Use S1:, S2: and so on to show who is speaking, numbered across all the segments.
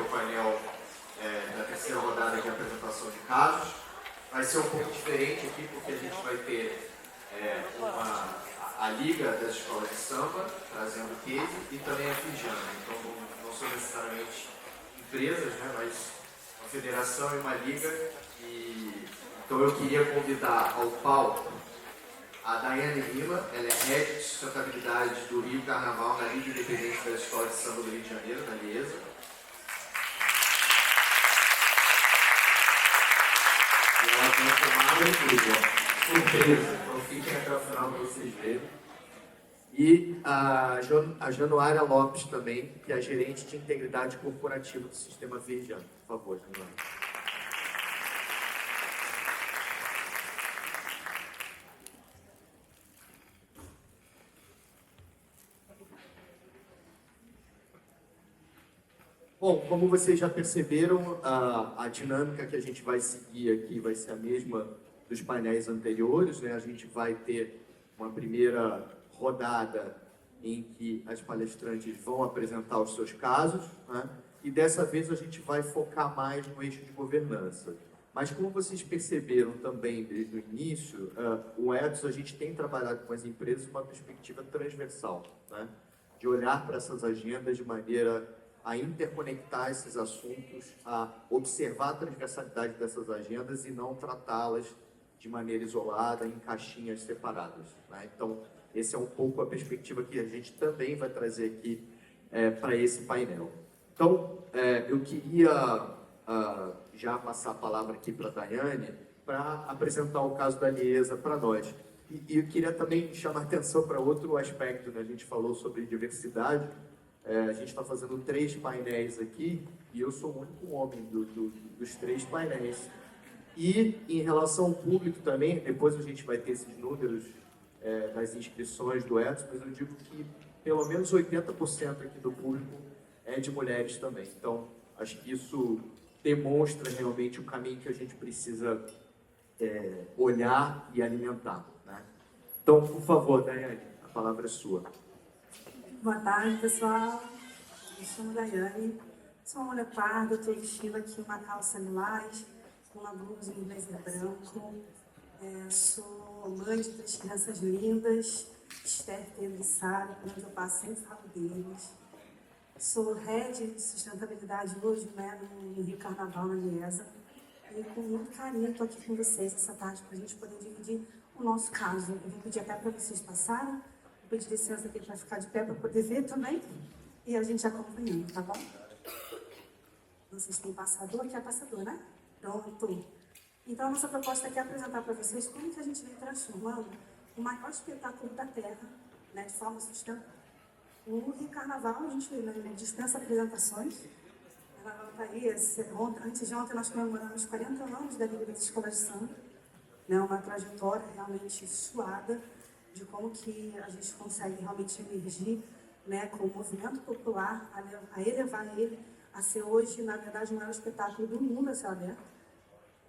S1: o painel da terceira rodada de apresentação de casos. Vai ser um pouco diferente aqui, porque a gente vai ter a Liga das Escolas de Samba, trazendo case, e também a Fijana. Então, não são necessariamente empresas, né, mas uma federação e uma liga. Então, eu queria convidar ao palco a Daiane Lima. Ela é Head de Sustentabilidade do Rio Carnaval na Liga Independente das Escolas de Samba do Rio de Janeiro, da Liesa. E ela vai tomar uma surpresa, então fiquem até o final para vocês verem. E a Januária Lopes também, que é a gerente de integridade corporativa do Sistema Verdeano. Por favor, Januária. Bom, como vocês já perceberam, a dinâmica que a gente vai seguir aqui vai ser a mesma dos painéis anteriores, né? A gente vai ter uma primeira rodada em que as palestrantes vão apresentar os seus casos, né? E dessa vez a gente vai focar mais no eixo de governança. Mas como vocês perceberam também desde o início, o Ethos, a gente tem trabalhado com as empresas uma perspectiva transversal, né? De olhar para essas agendas de maneira a interconectar esses assuntos, a observar a transversalidade dessas agendas e não tratá-las de maneira isolada, em caixinhas separadas, né? Então, essa é um pouco a perspectiva que a gente também vai trazer aqui para esse painel. Então, eu queria já passar a palavra aqui para a Daiane para apresentar o caso da Liesa para nós. E eu queria também chamar a atenção para outro aspecto, né? A gente falou sobre diversidade. A gente está fazendo 3 painéis aqui e eu sou o único homem dos 3 painéis. E em relação ao público também, depois a gente vai ter esses números das inscrições do Ethos, mas eu digo que pelo menos 80% aqui do público é de mulheres também. Então, acho que isso demonstra realmente o caminho que a gente precisa olhar e alimentar, né? Então, por favor, Daiane, a palavra é sua.
S2: Boa tarde, pessoal. Me chamo Daiane, sou uma mulher parda, estou vestindo aqui uma calça lilás, uma blusa em blazer branco. Sou mãe de 3 crianças lindas, Esther, Pedro e Sara, por onde eu passo sempre falo deles. Sou head de sustentabilidade hoje, né, no Rio Carnaval, na Liesa. E com muito carinho estou aqui com vocês essa tarde para a gente poder dividir o nosso caso. Eu vou pedir até para vocês passarem. Vou pedir licença aqui para ficar de pé para poder ver também. E a gente acompanhando, tá bom? Vocês têm passador? Aqui é passador, né? Pronto. Então, a nossa proposta aqui é apresentar para vocês como que a gente vem transformando o maior espetáculo da Terra, né, de forma sustentável. No Rio Carnaval, a gente dispensa apresentações. O Carnaval está aí. Antes de ontem, nós comemoramos 40 anos da Liga das Escolas de Samba. Né, uma trajetória realmente suada de como que a gente consegue realmente emergir, né, com o movimento popular, a elevar ele a ser hoje, na verdade, o maior espetáculo do mundo a céu aberto.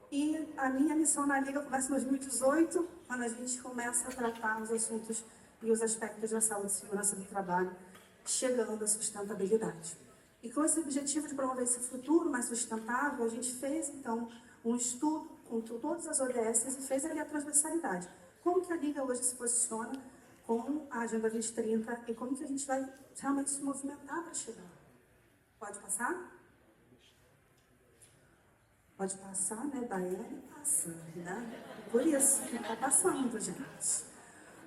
S2: E a minha missão na Liga começa em 2018, quando a gente começa a tratar os assuntos e os aspectos da saúde e segurança do trabalho, chegando à sustentabilidade. E com esse objetivo de promover esse futuro mais sustentável, a gente fez, então, um estudo com todas as ODSs e fez ali a transversalidade. Como que a Liga hoje se posiciona com a Agenda 2030 e como que a gente vai realmente se movimentar para chegar. Pode passar? Pode passar, né? Daiane passa, né? Por isso que está passando, gente.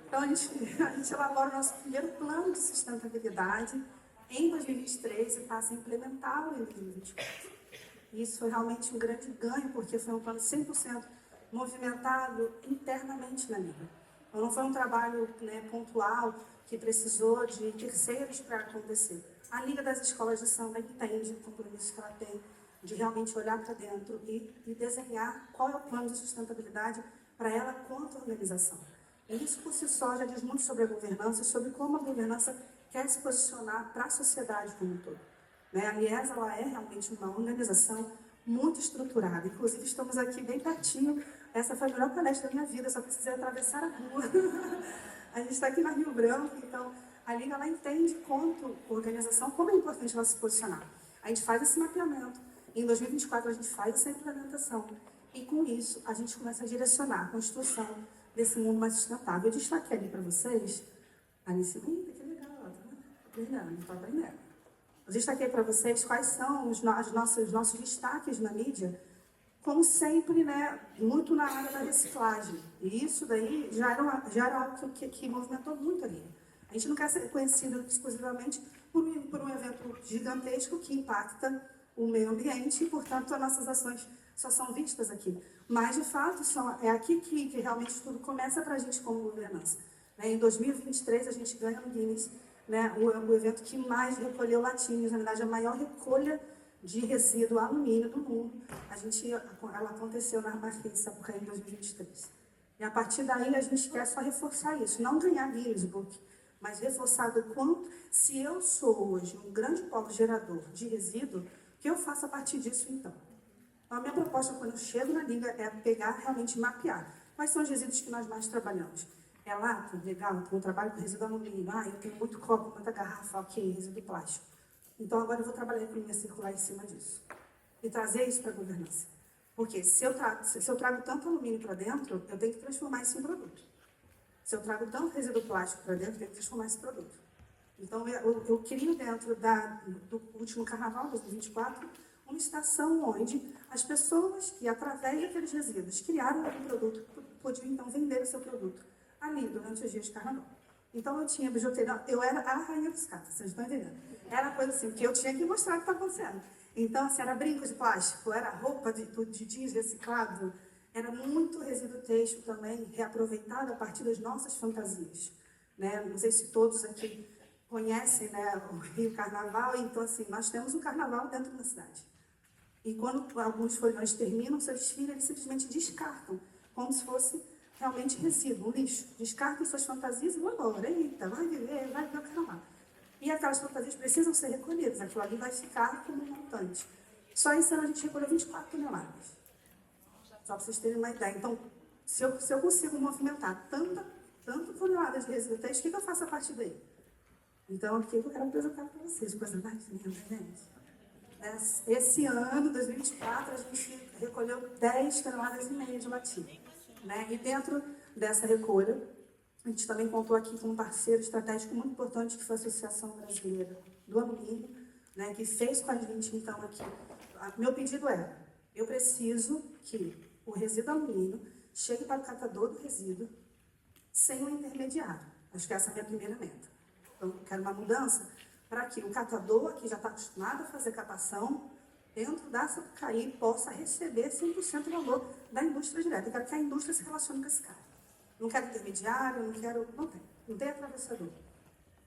S2: Então, a gente elabora o nosso primeiro plano de sustentabilidade em 2023 e passa a implementá-lo em 2024. Isso foi realmente um grande ganho, porque foi um plano 100% movimentado internamente na Liga. Então, não foi um trabalho, né, pontual que precisou de terceiros para acontecer. A Liga das Escolas de Samba entende o compromisso que ela tem de realmente olhar para dentro e desenhar qual é o plano de sustentabilidade para ela quanto organização. E isso, por si só, já diz muito sobre a governança, sobre como a governança quer se posicionar para a sociedade como um todo. Né? A Liesa, ela é realmente uma organização muito estruturada. Inclusive, estamos aqui bem pertinho. Essa foi a melhor palestra da minha vida, só precisei atravessar a rua. A gente está aqui na Rio Branco, então a Liga ela entende quanto organização, como é importante ela se posicionar. A gente faz esse mapeamento. Em 2024, a gente faz essa implementação. E, com isso, a gente começa a direcionar a construção desse mundo mais sustentável. Eu destaquei ali para vocês, Alice, que legal, estou aprendendo. Eu destaquei para vocês quais são os nossos destaques na mídia, como sempre, né, muito na área da reciclagem. E isso daí já era algo que movimentou muito ali. A gente não quer ser conhecido exclusivamente por um evento gigantesco que impacta o meio ambiente e, portanto, as nossas ações só são vistas aqui. Mas, de fato, é aqui que realmente tudo começa para a gente como governança. Em 2023, a gente ganha no Guinness, né, o evento que mais recolheu latinhos, na verdade, a maior recolha de resíduo alumínio do mundo. Ela aconteceu na Marquês de Sapucaí em 2023. E, a partir daí, a gente quer só reforçar isso. Não ganhar Guinness Book, mas reforçar do quanto, se eu sou hoje um grande polo gerador de resíduo, o que eu faço a partir disso, então? Então, a minha proposta, quando eu chego na Liga, é pegar, realmente mapear. Quais são os resíduos que nós mais trabalhamos? É lata, legal, então eu trabalho com resíduo alumínio. Eu tenho muito copo, muita garrafa, ok, resíduo plástico. Então, agora eu vou trabalhar a economia circular em cima disso. E trazer isso para a governança. Porque se eu trago tanto alumínio para dentro, eu tenho que transformar isso em produto. Se eu trago tanto resíduo plástico para dentro, eu tenho que transformar esse produto. Então, eu crio dentro do último carnaval, 2024, uma estação onde as pessoas que, através daqueles resíduos, criaram algum produto, podiam, então, vender o seu produto ali, durante os dias de carnaval. Então, eu tinha bijuteria, eu era a rainha dos catas, vocês estão entendendo? Era coisa assim, porque eu tinha que mostrar o que está acontecendo. Então, assim, era brinco de plástico, era roupa de jeans reciclado, era muito resíduo têxtil também, reaproveitado a partir das nossas fantasias. Né? Não sei se todos aqui conhecem, né, o Rio Carnaval, então, assim, nós temos um carnaval dentro da cidade. E quando alguns foliões terminam seu desfile, eles simplesmente descartam, como se fosse realmente resíduo, um lixo. Descartam suas fantasias e vão embora. Eita, vai viver o carnaval. E aquelas fantasias precisam ser recolhidas, aquilo ali vai ficar como um montante. Só esse ano a gente recolheu 24 toneladas. Só para vocês terem uma ideia. Então, se eu consigo movimentar tanta tonelada de resíduo têxtil, o que eu faço a partir daí? Então, o que eu quero apresentar para vocês? Coisa mais linda, gente. Esse ano, 2024, a gente recolheu 10 toneladas e meia de latinha. Né? E dentro dessa recolha, a gente também contou aqui com um parceiro estratégico muito importante, que foi a Associação Brasileira do Alumínio, né, que fez com a gente, então, aqui. Meu pedido era, eu preciso que o resíduo alumínio chegue para o catador do resíduo sem um intermediário. Acho que essa é a minha primeira meta. Então, eu quero uma mudança para que o catador, que já está acostumado a fazer catação, dentro da Sapucaí, possa receber 100% do valor da indústria direta. Eu quero que a indústria se relacione com esse cara. Não quero intermediário, não tem atravessador.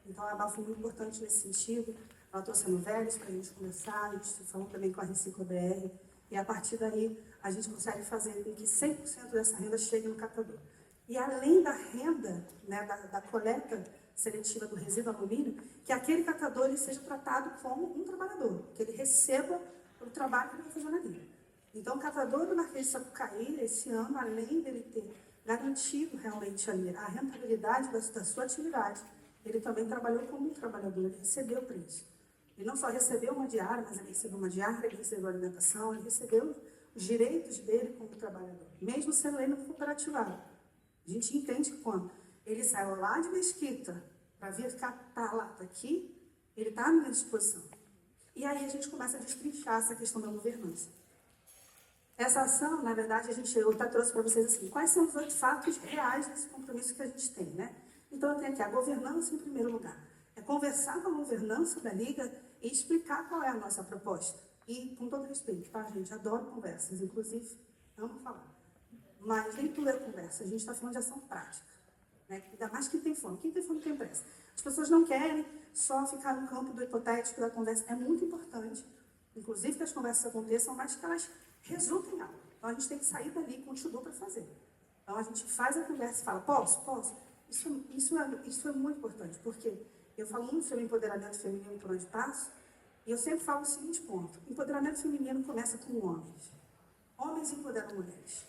S2: Então, a ABAL foi muito importante nesse sentido. Ela trouxe a Novelis para a gente conversar, a gente falou também com a Recicla BR, e a partir daí a gente consegue fazer com que 100% dessa renda chegue no catador. E além da renda, né, da coleta seletiva do resíduo alumínio, que aquele catador ele seja tratado como um trabalhador, que ele receba o trabalho que ele vai fazer na linha. Então, o catador do Marquês de Sapucaí, esse ano, além dele ter garantido realmente ali a rentabilidade da sua atividade, ele também trabalhou como um trabalhador, ele recebeu o preço. Ele não só recebeu uma diária, mas ele recebeu uma diária, ele recebeu alimentação, ele recebeu os direitos dele como trabalhador, mesmo sendo ele um cooperativado. A gente entende que quando ele saiu lá de Mesquita para vir catar a lata aqui, ele está à minha disposição. E aí a gente começa a destrinchar essa questão da governança. Essa ação, na verdade, eu até trouxe para vocês assim, quais são os 8 fatos reais desse compromisso que a gente tem, né? Então, eu tenho aqui a governança em primeiro lugar. É conversar com a governança da Liga e explicar qual é a nossa proposta. E, com todo respeito, tá, gente? Adoro conversas, inclusive, amo falar. Mas nem tudo é conversa, a gente está falando de ação prática. Né? Ainda mais quem tem fome. Quem tem fome tem pressa. As pessoas não querem só ficar no campo do hipotético da conversa. É muito importante, inclusive, que as conversas aconteçam, mas que elas resultem em algo. Então, a gente tem que sair dali com o to-do para fazer. Então, a gente faz a conversa e fala, posso? Isso é muito importante, porque eu falo muito sobre empoderamento feminino por onde passo, e eu sempre falo o seguinte ponto. Empoderamento feminino começa com homens. Homens empoderam mulheres.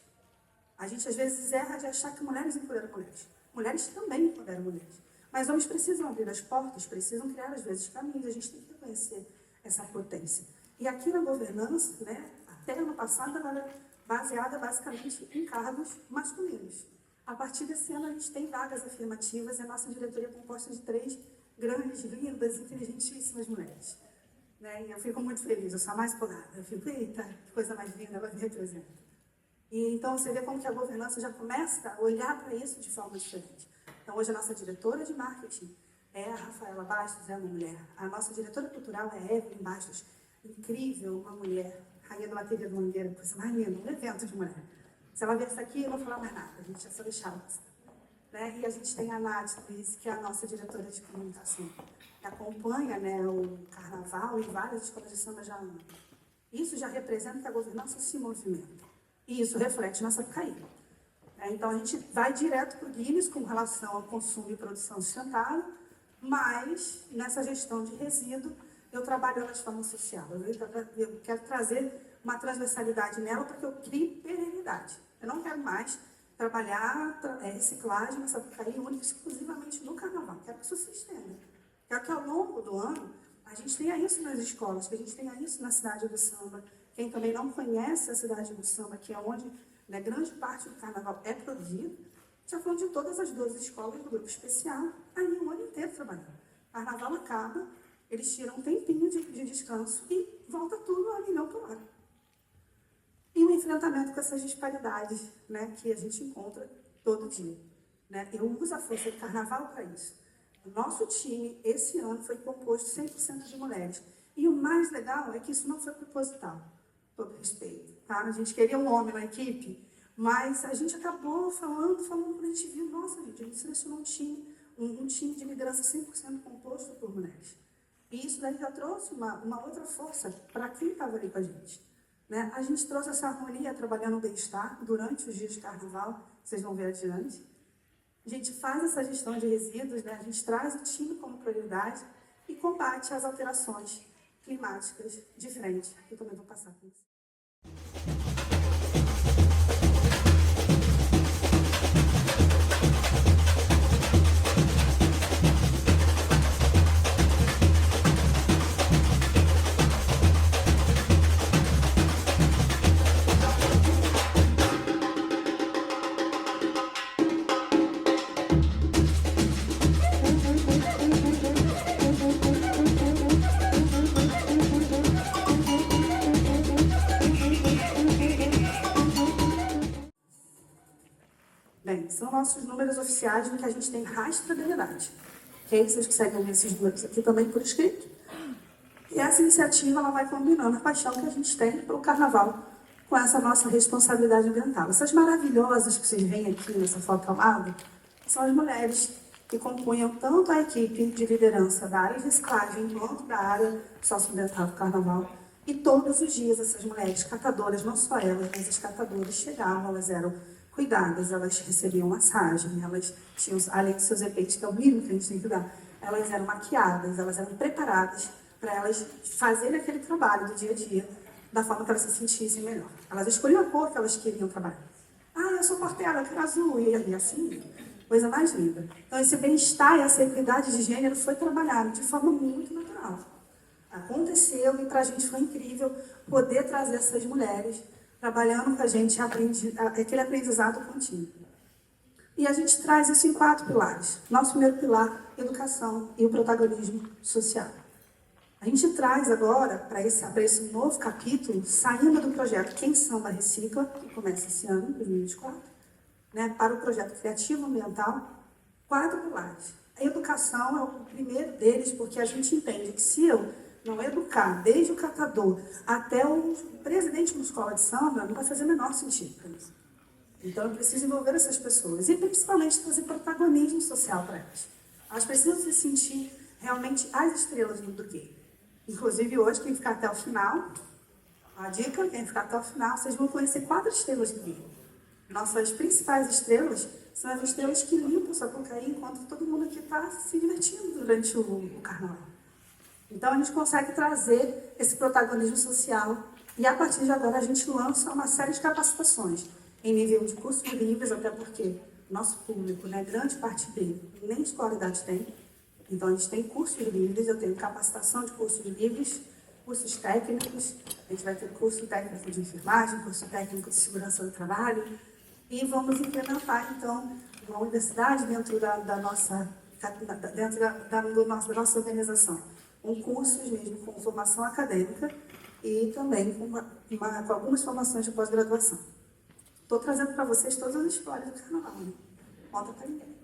S2: A gente, às vezes, erra de achar que mulheres empoderam mulheres. Mulheres também empoderam mulheres. Mas homens precisam abrir as portas, precisam criar, às vezes, caminhos. A gente tem que reconhecer essa potência. E aqui na governança, né, até ano passado, ela era baseada basicamente em cargos masculinos. A partir desse ano, a gente tem vagas afirmativas e a nossa diretoria é composta de 3 grandes, lindas, inteligentíssimas mulheres. Né? E eu fico muito feliz, eu sou a mais empolgada. Eu fico, eita, que coisa mais linda, ela me representa. E então você vê como que a governança já começa a olhar para isso de forma diferente. Então hoje a nossa diretora de marketing é a Rafaela Bastos, é uma mulher. A nossa diretora cultural é a Evelyn Bastos, incrível, uma mulher, rainha da bateria do Mangueira, coisa mais linda, um evento de mulher. Se ela viesse aqui, eu não vou falar mais nada, a gente já só deixava passar. Né? E a gente tem a Nath Luiz, que é a nossa diretora de comunicação, que acompanha, né, o carnaval e várias escolas de samba já há anos. Isso já representa que a governança se movimenta. E isso reflete na Sapucaí. Então, a gente vai direto para o Guinness com relação ao consumo e produção sustentável, mas nessa gestão de resíduo, eu trabalho ela de forma social. Eu quero trazer uma transversalidade nela para que eu crie perenidade. Eu não quero mais trabalhar reciclagem na Sapucaí única exclusivamente no carnaval. Quero que isso se estenda. Quero que ao longo do ano a gente tenha isso nas escolas, que a gente tenha isso na cidade do samba. Quem também não conhece a cidade do samba, que é onde, né, grande parte do carnaval é produzido, já falando de todas as 12 escolas do grupo especial, aí o ano inteiro trabalhando. Carnaval acaba, eles tiram um tempinho de descanso e volta tudo a milhão por hora. E o enfrentamento com essas disparidades, né, que a gente encontra todo dia. Né? Eu uso a força do carnaval para isso. O nosso time, esse ano, foi composto 100% de mulheres. E o mais legal é que isso não foi proposital, todo respeito. Tá? A gente queria um homem na equipe, mas a gente acabou falando, quando a gente viu, nossa, gente, a gente selecionou um time de liderança 100% composto por mulheres. E isso daí já trouxe uma outra força para quem estava ali com a gente. Né? A gente trouxe essa harmonia trabalhando o bem-estar durante os dias de carnaval, vocês vão ver adiante. A gente faz essa gestão de resíduos, né? A gente traz o time como prioridade e combate as alterações climáticas de frente. Eu também vou passar com isso. Bem, são nossos números oficiais no que a gente tem rastreabilidade. Ok? Vocês conseguem ver esses números aqui também por escrito. E essa iniciativa ela vai combinando a paixão que a gente tem pelo carnaval com essa nossa responsabilidade ambiental. Essas maravilhosas que vocês veem aqui nessa foto ao lado são as mulheres que compunham tanto a equipe de liderança da área de reciclagem quanto da área socioambiental do carnaval. E todos os dias essas mulheres catadoras, não só elas, mas as catadoras chegavam, elas eram cuidadas, elas recebiam massagem, elas tinham, além dos seus efeitos, que é o mínimo que a gente tem que dar, elas eram maquiadas, elas eram preparadas para elas fazerem aquele trabalho do dia a dia da forma que elas se sentissem melhor. Elas escolhiam a cor que elas queriam trabalhar. Ah, eu sou portela, eu quero azul, e assim, coisa mais linda. Então, esse bem-estar e essa equidade de gênero foi trabalhado de forma muito natural. Aconteceu e para a gente foi incrível poder trazer essas mulheres trabalhando com a gente aquele aprendizado contínuo. E a gente traz isso em 4 pilares. Nosso primeiro pilar, educação e o protagonismo social. A gente traz agora, para esse novo capítulo, saindo do projeto Quem Samba Recicla, que começa esse ano, 2024, né, para o projeto Criativo Ambiental, 4 pilares. A educação é o primeiro deles, porque a gente entende que se eu não educar, desde o catador até o presidente de uma escola de samba, não vai fazer o menor sentido para isso. Então, eu preciso envolver essas pessoas e, principalmente, trazer protagonismo social para elas. Elas precisam se sentir realmente as estrelas do game. Inclusive, hoje, quem ficar até o final, a dica, quem ficar até o final, vocês vão conhecer 4 estrelas do game. Nossas principais estrelas são as estrelas que limpam o Sapucaí enquanto todo mundo aqui está se divertindo durante o carnaval. Então, a gente consegue trazer esse protagonismo social e, a partir de agora, a gente lança uma série de capacitações em nível de cursos livres, até porque nosso público, né, grande parte dele, nem escolaridade tem. Então, a gente tem cursos livres, eu tenho capacitação de cursos livres cursos técnicos, a gente vai ter curso técnico de enfermagem, curso técnico de segurança do trabalho, e vamos implementar, então, uma universidade dentro da nossa organização, cursos mesmo com formação acadêmica e também com algumas formações de pós-graduação. Estou trazendo para vocês todas as histórias do carnaval, né? Conta para ninguém.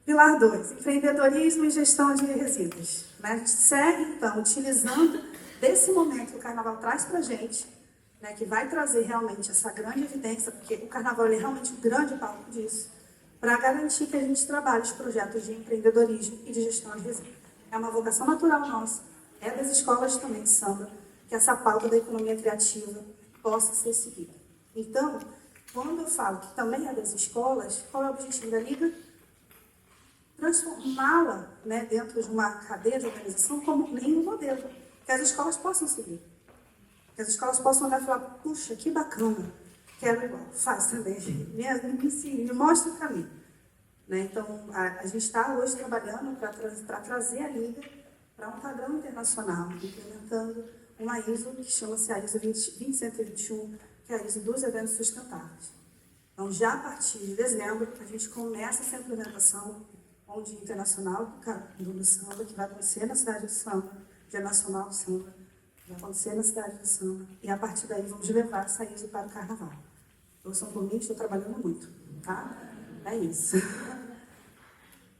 S2: Pilar 2, empreendedorismo e gestão de resíduos. A gente segue, então, utilizando desse momento que o carnaval traz para a gente, né, que vai trazer realmente essa grande evidência, porque o carnaval é realmente um grande palco disso, para garantir que a gente trabalhe os projetos de empreendedorismo e de gestão de resíduos. É uma vocação natural nossa, é das escolas também de samba, que essa pauta da economia criativa possa ser seguida. Então, quando eu falo que também é das escolas, qual é o objetivo da Liga? Transformá-la, né, dentro de uma cadeia de organização como um modelo, que as escolas possam seguir. Que as escolas possam olhar e falar, puxa, que bacana, quero igual, faz também, me ensine, me mostre o caminho. Né? Então, a gente está hoje trabalhando para trazer a Liga para um padrão internacional, implementando uma ISO que chama-se a ISO 20121, que é a ISO dos eventos sustentáveis. Então, já a partir de dezembro, a gente começa essa implementação com o Dia Internacional do Samba, que vai acontecer na cidade do Samba, Dia Nacional do Samba, vai acontecer na cidade do Samba, e a partir daí vamos levar essa ISO para o Carnaval. Eu sou por mim, estou trabalhando muito, tá? É isso.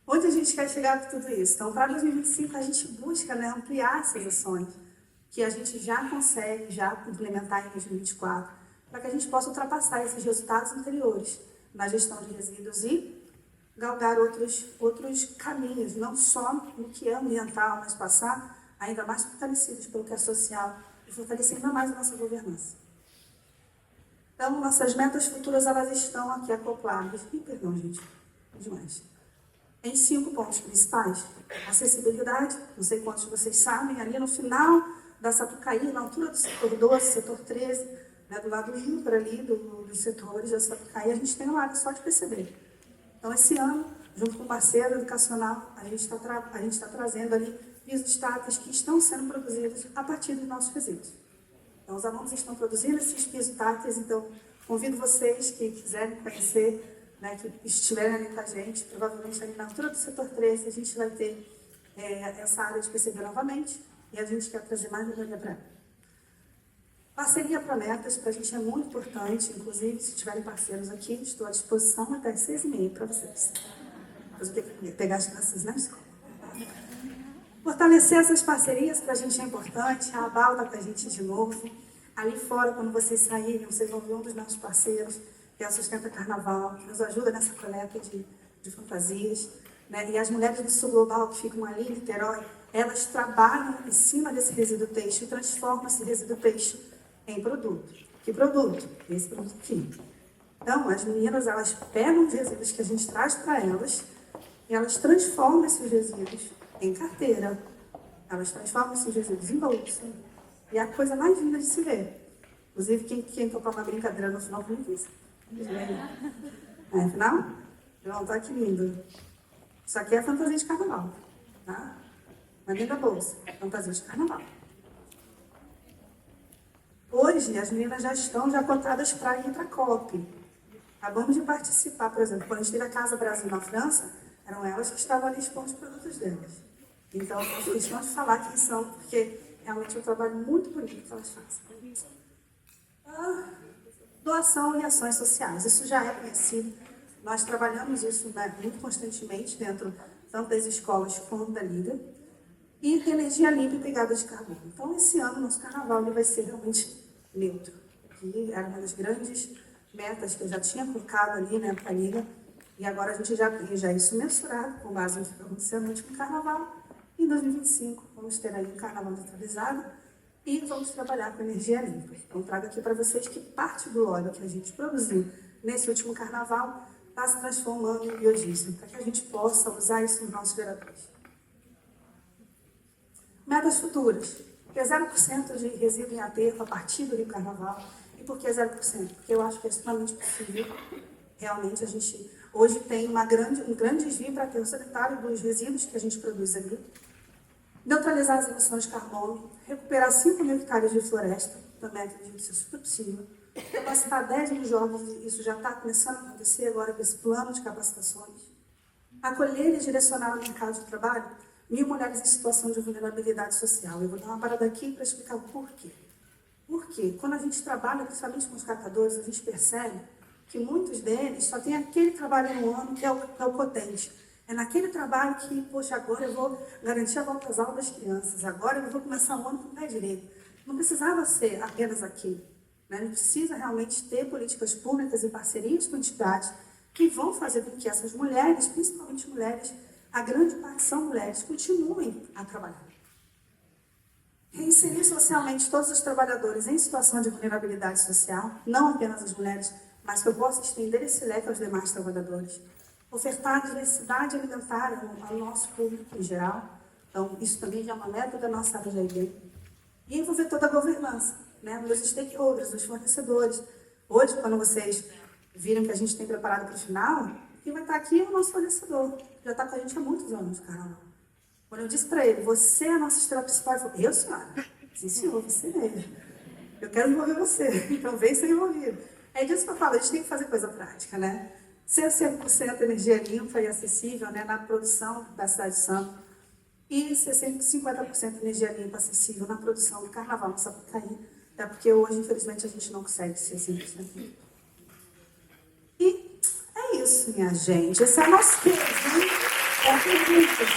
S2: Onde a gente quer chegar com tudo isso? Então, para 2025, a gente busca, né, ampliar essas ações que a gente já consegue implementar em 2024, para que a gente possa ultrapassar esses resultados anteriores na gestão de resíduos e galgar outros caminhos, não só no que é ambiental, mas passar ainda mais fortalecidos pelo que é social e fortalecer ainda mais a nossa governança. Então, nossas metas futuras, elas estão aqui acopladas. Perdão, gente, demais. Em 5 pontos principais. Acessibilidade, não sei quantos de vocês sabem, ali no final da Sapucaí, na altura do setor 12, setor 13, né, do lado ímpar ali dos setores da Sapucaí, a gente tem uma área só de PCB. Então, esse ano, junto com o parceiro educacional, a gente está trazendo ali pisos táteis que estão sendo produzidos a partir dos nossos resíduos. Então, os alunos estão produzindo esses pisos táteis, então, convido vocês que quiserem conhecer, né, que estiverem ali com a gente, provavelmente ali na altura do setor 13, a gente vai ter essa área de PCB novamente, e a gente quer trazer mais melhoria para ela. Parceria para metas, para a gente é muito importante, inclusive, se tiverem parceiros aqui, estou à disposição até 6h30 para vocês. Depois eu tenho que pegar as crianças na escola. Fortalecer essas parcerias para a gente é importante, a ABAL está com a gente de novo. Ali fora, quando vocês saírem, vocês vão ver um dos nossos parceiros, que é a Sustenta Carnaval, que nos ajuda nessa coleta de fantasias. Né? E as mulheres do Sul Global, que ficam ali em Niterói, elas trabalham em cima desse resíduo têxtil e transformam esse resíduo têxtil em produto. Que produto? Esse produto aqui. Então, as meninas, elas pegam os resíduos que a gente traz para elas e elas transformam esses resíduos em carteira. Elas transformam esses resíduos em bolsa. E é a coisa mais linda de se ver. Inclusive, quem topar uma brincadeira no final, como isso? No final? Então, tá que lindo. Isso aqui é fantasia de carnaval. Tá? Uma linda bolsa. Fantasia de carnaval. Hoje, as meninas já estão cotadas para ir para a COP. Acabamos de participar, por exemplo, quando a gente teve a Casa Brasil na França, eram elas que estavam ali expondo os produtos delas. Então, eu fiz questão de falar quem são, porque realmente é um trabalho muito bonito que elas fazem. Doação e ações sociais. Isso já é conhecido. Nós trabalhamos isso, né, muito constantemente dentro tanto das escolas quanto da Liga. E energia limpa e pegada de carbono. Então, esse ano, nosso carnaval ele vai ser realmente neutro. Que era uma das grandes metas que eu já tinha colocado ali, né, para a Liga. E agora a gente já tem isso mensurado, com base no que aconteceu no último carnaval. Em 2025, vamos ter aí um carnaval neutralizado e vamos trabalhar com energia limpa. Então, trago aqui para vocês que parte do óleo que a gente produziu nesse último carnaval está se transformando em biodiesel, para que a gente possa usar isso nos nossos geradores. Metas futuras. Porque 0% de resíduo em aterro a partir do Rio Carnaval. E por que 0%? Porque eu acho que é extremamente possível. Realmente, a gente hoje tem um grande desvio para aterro sanitário dos resíduos que a gente produz ali. neutralizar as emissões de carbono, recuperar 5 mil hectares de floresta, também acredito que isso é super possível, capacitar 10 mil jovens, isso já está começando a acontecer agora com esse plano de capacitações, acolher e direcionar no mercado de trabalho 1.000 mulheres em situação de vulnerabilidade social. Eu vou dar uma parada aqui para explicar o porquê. Porque quando a gente trabalha, principalmente com os catadores, a gente percebe que muitos deles só têm aquele trabalho no ano que é o potente. É naquele trabalho que, poxa, agora eu vou garantir a volta às aulas das crianças, agora eu vou começar o ano com o pé direito. Não precisava ser apenas aquilo. Né? A gente precisa realmente ter políticas públicas e parcerias com entidades que vão fazer com que essas mulheres, principalmente mulheres, a grande parte são mulheres, continuem a trabalhar. Reinserir socialmente todos os trabalhadores em situação de vulnerabilidade social, não apenas as mulheres, mas que eu possa estender esse leque aos demais trabalhadores. Ofertar diversidade alimentar ao nosso público em geral. Então, isso também já é uma meta da nossa área de ID. E envolver toda a governança, né? Dos stakeholders, dos fornecedores. Hoje, quando vocês viram que a gente tem preparado para o final, quem vai estar aqui é o nosso fornecedor. Já está com a gente há muitos anos, Carol. Quando eu disse para ele, você é a nossa estrela principal, ele falou, eu, senhora? Sim, senhor, você mesmo. Eu quero envolver você, então vem ser envolvido. É disso que eu falo, a gente tem que fazer coisa prática, né? Ser 100% energia limpa e acessível, né, na produção da cidade de Sampa. E ser 50% energia limpa e acessível na produção do carnaval no Sapucaí. Até porque hoje, infelizmente, a gente não consegue ser 100% limpo. E é isso, minha gente. Esse é o nosso peso, hein? É perguntas.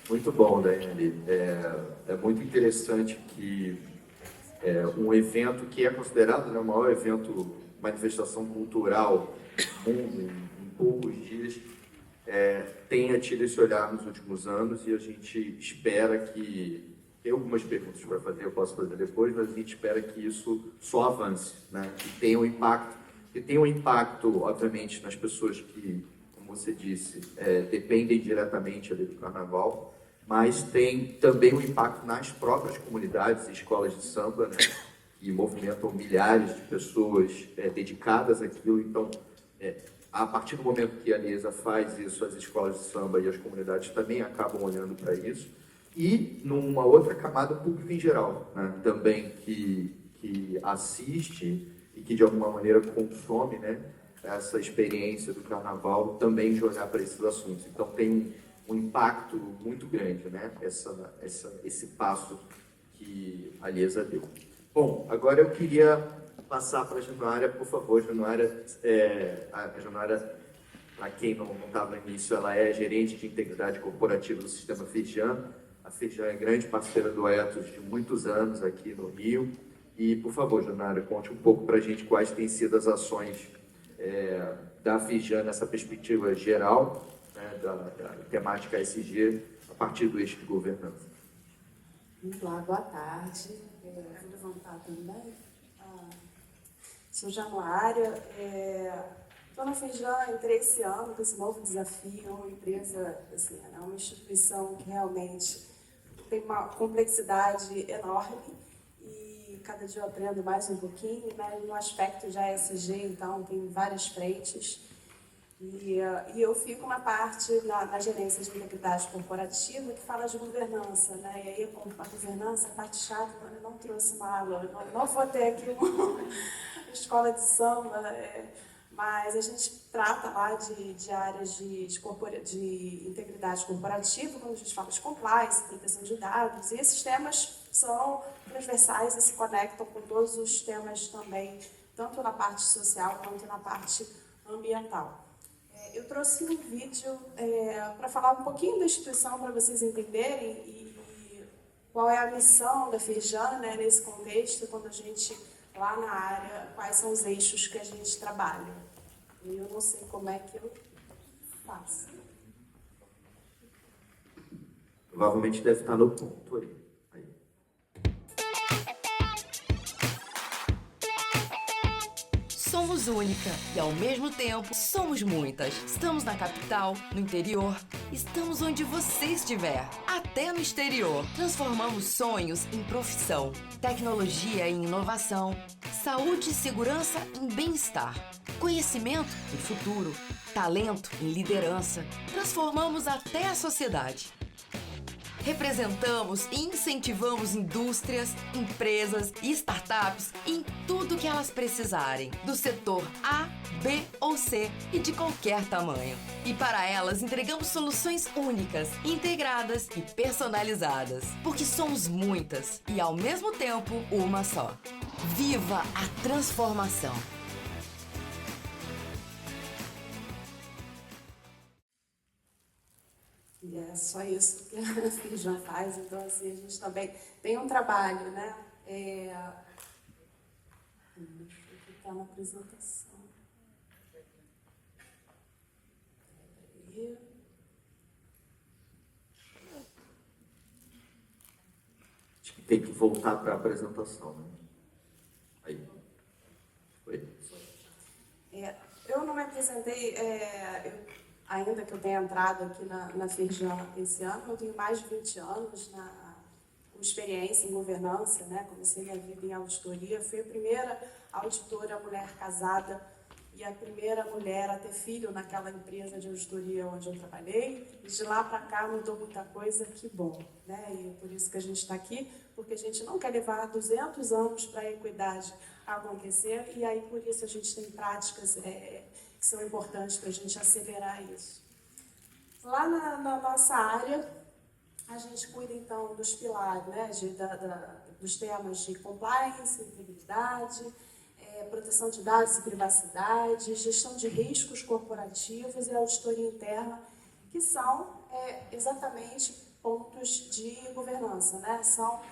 S1: Muito bom, Daiane. É muito interessante que um evento que é considerado, né, o maior evento, manifestação cultural do mundo em poucos dias, tenha tido esse olhar nos últimos anos, e a gente espera que... Tem algumas perguntas para fazer, eu posso fazer depois, mas a gente espera que isso só avance, né? Que tenha um impacto, obviamente, nas pessoas que, como você disse, dependem diretamente ali do carnaval, mas tem também um impacto nas próprias comunidades e escolas de samba, né? Que movimentam milhares de pessoas dedicadas àquilo. Então, a partir do momento que a Liesa faz isso, as escolas de samba e as comunidades também acabam olhando para isso. E numa outra camada, o público em geral, né? Também que assiste e que de alguma maneira consome, né, essa experiência do carnaval, também de olhar para esses assuntos. Então tem um impacto muito grande, né, esse passo que a Liesa deu. Bom, agora eu queria passar para a Januária, por favor. Januária, a Januária, para quem não estava no início, ela é gerente de integridade corporativa do Sistema Firjan. A Firjan é grande parceira do Ethos de muitos anos aqui no Rio. E, por favor, Januária, conte um pouco para a gente quais têm sido as ações da Firjan nessa perspectiva geral, né, da temática ESG, a partir do eixo de governança.
S3: Vamos lá, boa tarde. Vou levantar também. Sou Januária. Estou na Firjan, entrei esse ano com esse novo desafio. É uma empresa, assim, é uma instituição que realmente tem uma complexidade enorme. Cada dia eu aprendo mais um pouquinho, né? No aspecto de ESG, então, tem várias frentes. E eu fico na parte, na gerência de integridade corporativa, que fala de governança, né? E aí, a governança, a parte chata, eu não trouxe uma aula, não vou ter aqui uma escola de samba, mas a gente trata lá de áreas de integridade corporativa, quando a gente fala de compliance, proteção de dados, e esses temas são transversais e se conectam com todos os temas também, tanto na parte social quanto na parte ambiental. Eu trouxe um vídeo para falar um pouquinho da instituição, para vocês entenderem e qual é a missão da Firjan, né, nesse contexto, quando a gente, lá na área, quais são os eixos que a gente trabalha. E eu não sei como é que eu faço.
S1: Provavelmente deve estar no ponto aí.
S4: Somos única e, ao mesmo tempo, somos muitas. Estamos na capital, no interior, estamos onde você estiver, até no exterior. Transformamos sonhos em profissão, tecnologia em inovação, saúde e segurança em bem-estar. conhecimento em futuro, talento em liderança. Transformamos até a sociedade. Representamos e incentivamos indústrias, empresas e startups em tudo que elas precisarem, do setor A, B ou C e de qualquer tamanho. E para elas entregamos soluções únicas, integradas e personalizadas, porque somos muitas e ao mesmo tempo uma só. Viva a transformação!
S3: E é só isso que a Firjan faz, então assim, a gente também tem um trabalho, né? Deixa eu clicar na apresentação. Peraí.
S1: Acho que tem que voltar para a apresentação, né? Aí. Foi.
S3: Eu não me apresentei, ainda que eu tenha entrado aqui na Firjan esse ano, eu tenho mais de 20 anos com experiência em governança, né? Comecei minha vida em auditoria, fui a primeira auditora mulher casada e a primeira mulher a ter filho naquela empresa de auditoria onde eu trabalhei. E de lá para cá mudou muita coisa, que bom, né? E é por isso que a gente está aqui, porque a gente não quer levar 200 anos para a equidade acontecer, e aí por isso a gente tem práticas que são importantes para a gente acelerar isso. Lá na nossa área, a gente cuida então dos pilares, né, dos temas de compliance, integridade, proteção de dados e privacidade, gestão de riscos corporativos e auditoria interna, que são exatamente pontos de governança, né? São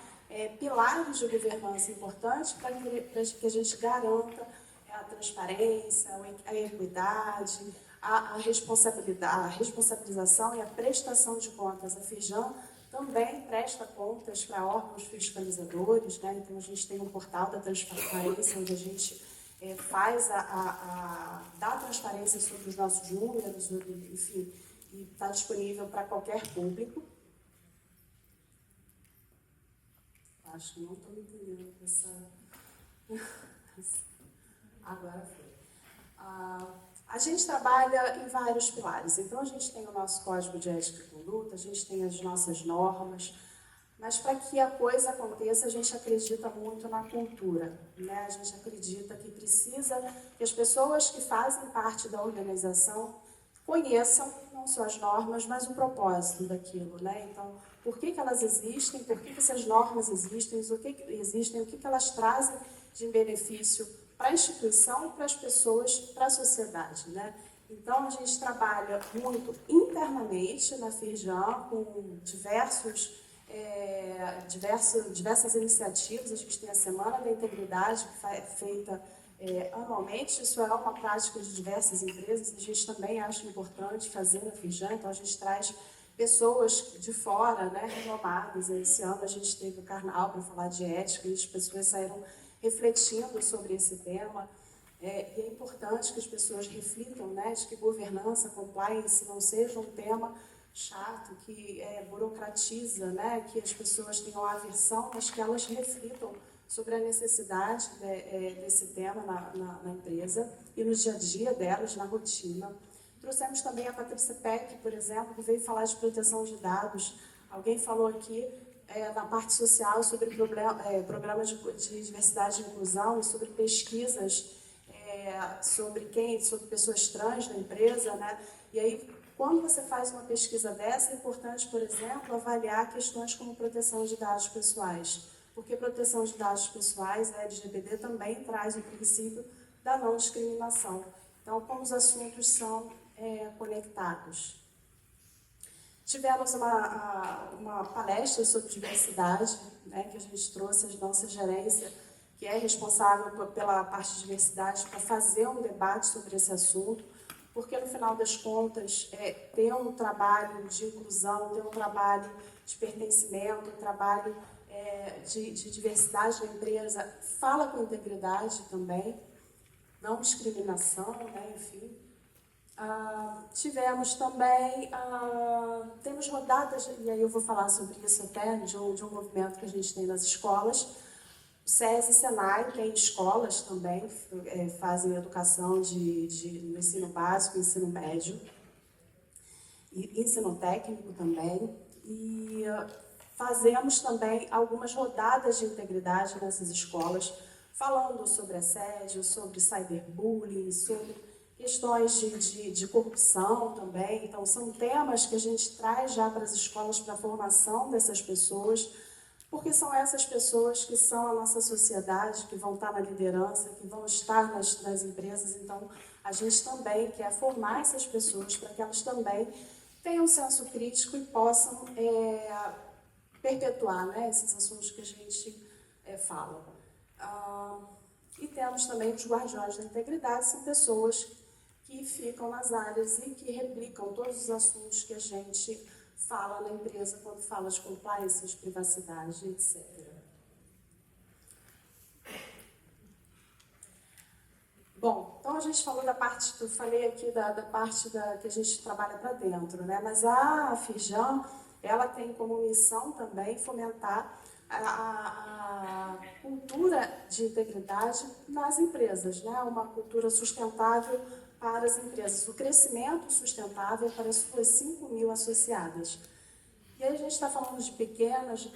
S3: pilares de governança importantes para que a gente garanta a transparência, a equidade, a responsabilização e a prestação de contas. A Firjan também presta contas para órgãos fiscalizadores, né? Então a gente tem um portal da transparência onde a gente faz dá transparência sobre os nossos números, enfim, e está disponível para qualquer público. Acho que não estou me entendendo com essa... Agora foi. A gente trabalha em vários pilares. Então, a gente tem o nosso código de ética e conduta, a gente tem as nossas normas, mas para que a coisa aconteça, a gente acredita muito na cultura, né? A gente acredita que precisa que as pessoas que fazem parte da organização conheçam não só as normas, mas o propósito daquilo, né? Então, por que elas existem, por que essas normas existem, o que elas trazem de benefício para a instituição, para as pessoas, para a sociedade, né? Então, a gente trabalha muito internamente na Firjan, com diversas iniciativas. A gente tem a Semana da Integridade, que é feita anualmente. Isso é uma prática de diversas empresas. A gente também acha importante fazer na Firjan, então a gente traz pessoas de fora, né, renomadas. Esse ano a gente teve o Karnal para falar de ética e as pessoas saíram refletindo sobre esse tema. E é importante que as pessoas reflitam, né, de que governança, compliance não seja um tema chato, que burocratiza, né, que as pessoas tenham aversão, mas que elas reflitam sobre a necessidade desse tema na empresa e no dia a dia delas, na rotina. Trouxemos também a Patrícia Peck, por exemplo, que veio falar de proteção de dados. Alguém falou aqui na parte social sobre programas de diversidade e inclusão e sobre pesquisas sobre pessoas trans na empresa, né? E aí, quando você faz uma pesquisa dessa, é importante, por exemplo, avaliar questões como proteção de dados pessoais, porque proteção de dados pessoais, a LGPD também traz o princípio da não discriminação. Então, como os assuntos são conectados. Tivemos uma palestra sobre diversidade, né, que a gente trouxe, a nossa gerência, que é responsável pela parte de diversidade, para fazer um debate sobre esse assunto, porque, no final das contas, ter um trabalho de inclusão, ter um trabalho de pertencimento, um trabalho de diversidade na empresa, fala com integridade também, não discriminação, né, enfim. Tivemos também, temos rodadas, e aí eu vou falar sobre isso até, de um movimento que a gente tem nas escolas, O SESI e Senai tem escolas também que fazem educação no ensino básico, ensino médio, e ensino técnico também. E fazemos também algumas rodadas de integridade nessas escolas, falando sobre assédio, sobre cyberbullying, sobre questões de corrupção também. Então, são temas que a gente traz já para as escolas, para a formação dessas pessoas, porque são essas pessoas que são a nossa sociedade, que vão estar na liderança, que vão estar nas empresas. Então, a gente também quer formar essas pessoas para que elas também tenham um senso crítico e possam perpetuar, né, esses assuntos que a gente fala. E temos também os guardiões da integridade, são pessoas que ficam nas áreas e que replicam todos os assuntos que a gente fala na empresa quando fala de compliance, de privacidade, etc. Bom, então a gente falou da parte, eu falei aqui da parte que a gente trabalha para dentro, né? Mas a Firjan, ela tem como missão também fomentar a cultura de integridade nas empresas, né? Uma cultura sustentável para as empresas, o crescimento sustentável para as suas 5.000 associadas. E aí a gente está falando de pequenas,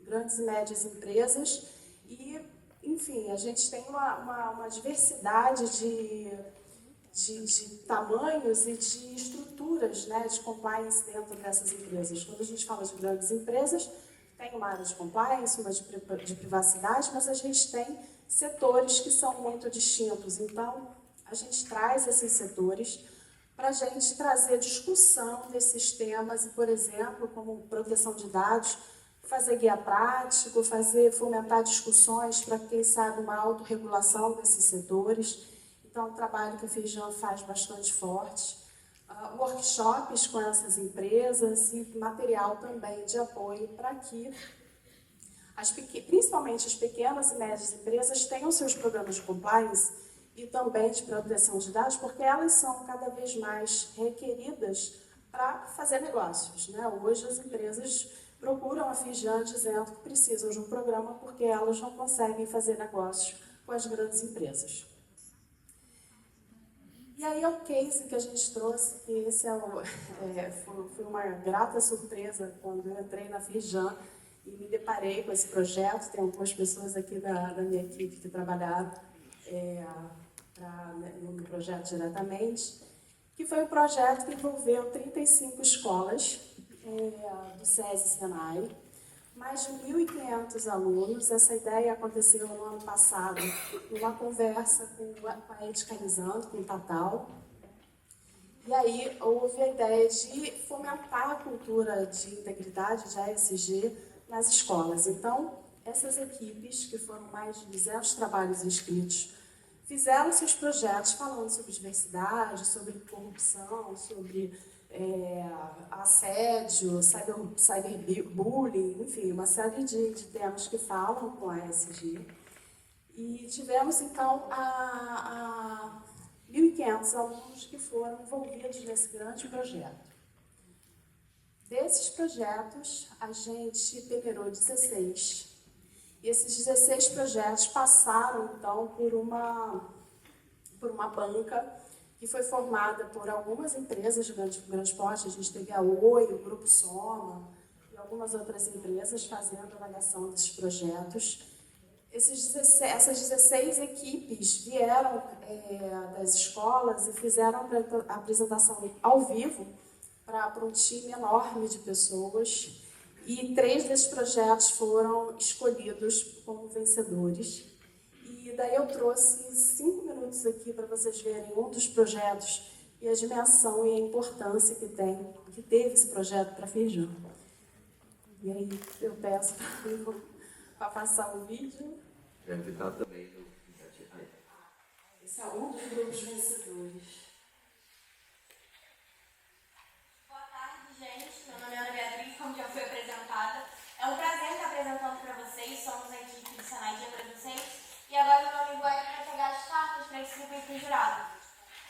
S3: grandes e médias empresas e, enfim, a gente tem uma diversidade de tamanhos e de estruturas, né, de compliance dentro dessas empresas. Quando a gente fala de grandes empresas, tem uma área de compliance, uma de privacidade, mas a gente tem setores que são muito distintos. Então, a gente traz esses setores para a gente trazer discussão desses temas, e, por exemplo, como proteção de dados, fazer guia prático, fomentar discussões para, quem sabe, uma autorregulação desses setores. Então, é um trabalho que a Firjan faz bastante forte. Workshops com essas empresas e material também de apoio para que, principalmente as pequenas e médias empresas, tenham seus programas de compliance e também de proteção de dados, porque elas são cada vez mais requeridas para fazer negócios, né? Hoje as empresas procuram a Firjan dizendo que precisam de um programa porque elas não conseguem fazer negócios com as grandes empresas. E aí é o case que a gente trouxe, que esse foi uma grata surpresa quando eu entrei na Firjan e me deparei com esse projeto. Tem algumas pessoas aqui da minha equipe que trabalharam no projeto diretamente, que foi um projeto que envolveu 35 escolas do SESI e Senai, mais de 1.500 alunos. Essa ideia aconteceu no ano passado, numa conversa com a Edicalizando, com o Tatal. E aí houve a ideia de fomentar a cultura de integridade, de ASG, nas escolas. Então, essas equipes, que foram mais de 200 trabalhos inscritos, fizeram seus projetos falando sobre diversidade, sobre corrupção, sobre assédio, cyberbullying, enfim, uma série de temas que falam com a ESG. E tivemos, então, 1.500 alunos que foram envolvidos nesse grande projeto. Desses projetos, a gente peneirou 16. E esses 16 projetos passaram, então, por uma banca que foi formada por algumas empresas de grande porte. A gente teve a Oi, o Grupo Soma e algumas outras empresas fazendo avaliação desses projetos. Essas 16 equipes vieram das escolas e fizeram a apresentação ao vivo para um time enorme de pessoas. E 3 desses projetos foram escolhidos como vencedores. E daí eu trouxe 5 minutos aqui para vocês verem um dos projetos e a dimensão e a importância que teve esse projeto para a Firjan. E aí eu peço para passar o vídeo.
S1: Deve estar também no...
S3: Esse é um dos grupos vencedores.
S5: Boa tarde, gente. Meu nome é Ana Beatriz, como já foi apresentada. É um prazer estar apresentando para vocês. Somos a equipe do Senai de Adolescentes. E agora meu amigo Eric vai pegar as cartas para distribuir para o jurado.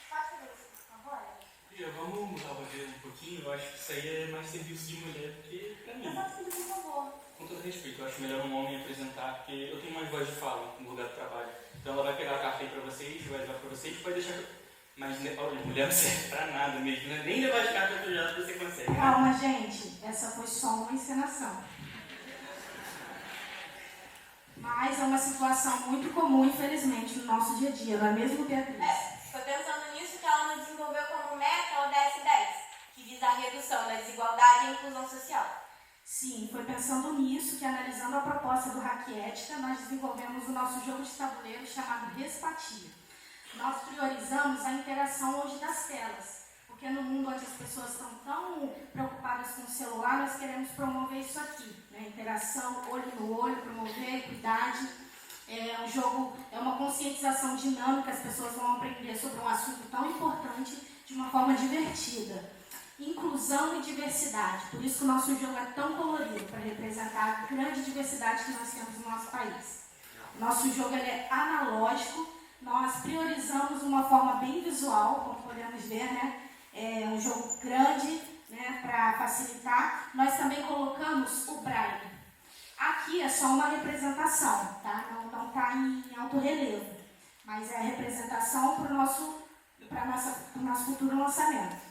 S5: Pode fazer isso, por favor?
S6: Tia, vamos mudar o roteiro um pouquinho? Eu acho que isso aí é mais serviço de mulher do que pra mim.
S5: Eu faço isso, por favor.
S6: Com todo respeito, eu acho melhor um homem apresentar, porque eu tenho mais voz de fala no lugar do trabalho. Então ela vai pegar a carta aí pra vocês, vai levar pra vocês, pode deixar... Mas olha, mulher não serve pra nada mesmo, né? Nem levar de carta pro jato você consegue. Né?
S2: Calma, gente. Essa foi só uma encenação. Mas é uma situação muito comum, infelizmente, no nosso dia a dia, não é mesmo, Beatriz?
S5: Foi pensando nisso que ela nos desenvolveu como meta o DS10, que visa a redução da desigualdade e a inclusão social.
S2: Sim, foi pensando nisso que, analisando a proposta do Hack Ética, nós desenvolvemos o nosso jogo de tabuleiro chamado Respatia. Nós priorizamos a interação hoje das telas, porque no mundo onde as pessoas estão tão preocupadas com o celular, nós queremos promover isso aqui, né? Interação, olho no olho, promover equidade. É um jogo, é uma conscientização dinâmica, as pessoas vão aprender sobre um assunto tão importante de uma forma divertida. Inclusão e diversidade, por isso que o nosso jogo é tão colorido, para representar a grande diversidade que nós temos no nosso país. O nosso jogo ele é analógico, nós priorizamos uma forma bem visual, como podemos ver, né? É um jogo grande, né, para facilitar. Nós também colocamos o braille. Aqui é só uma representação, tá? Não está em alto relevo, mas é a representação para o nosso futuro lançamento.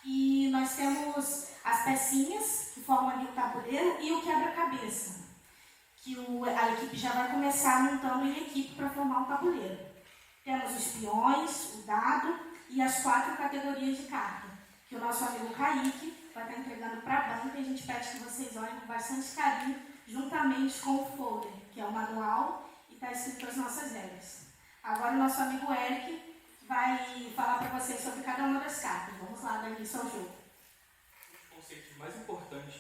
S2: E nós temos as pecinhas que formam ali o tabuleiro e o quebra-cabeça, que a equipe já vai começar montando em equipe para formar o tabuleiro. Temos os peões, o dado e as 4 categorias de carta, que o nosso amigo Kaique vai estar entregando para a banca e a gente pede que vocês olhem com bastante carinho, juntamente com o folder, que é o manual e está escrito as nossas regras. Agora o nosso amigo Eric vai falar para vocês sobre cada uma das cartas. Vamos lá, dar início ao jogo.
S6: Um dos conceitos mais importantes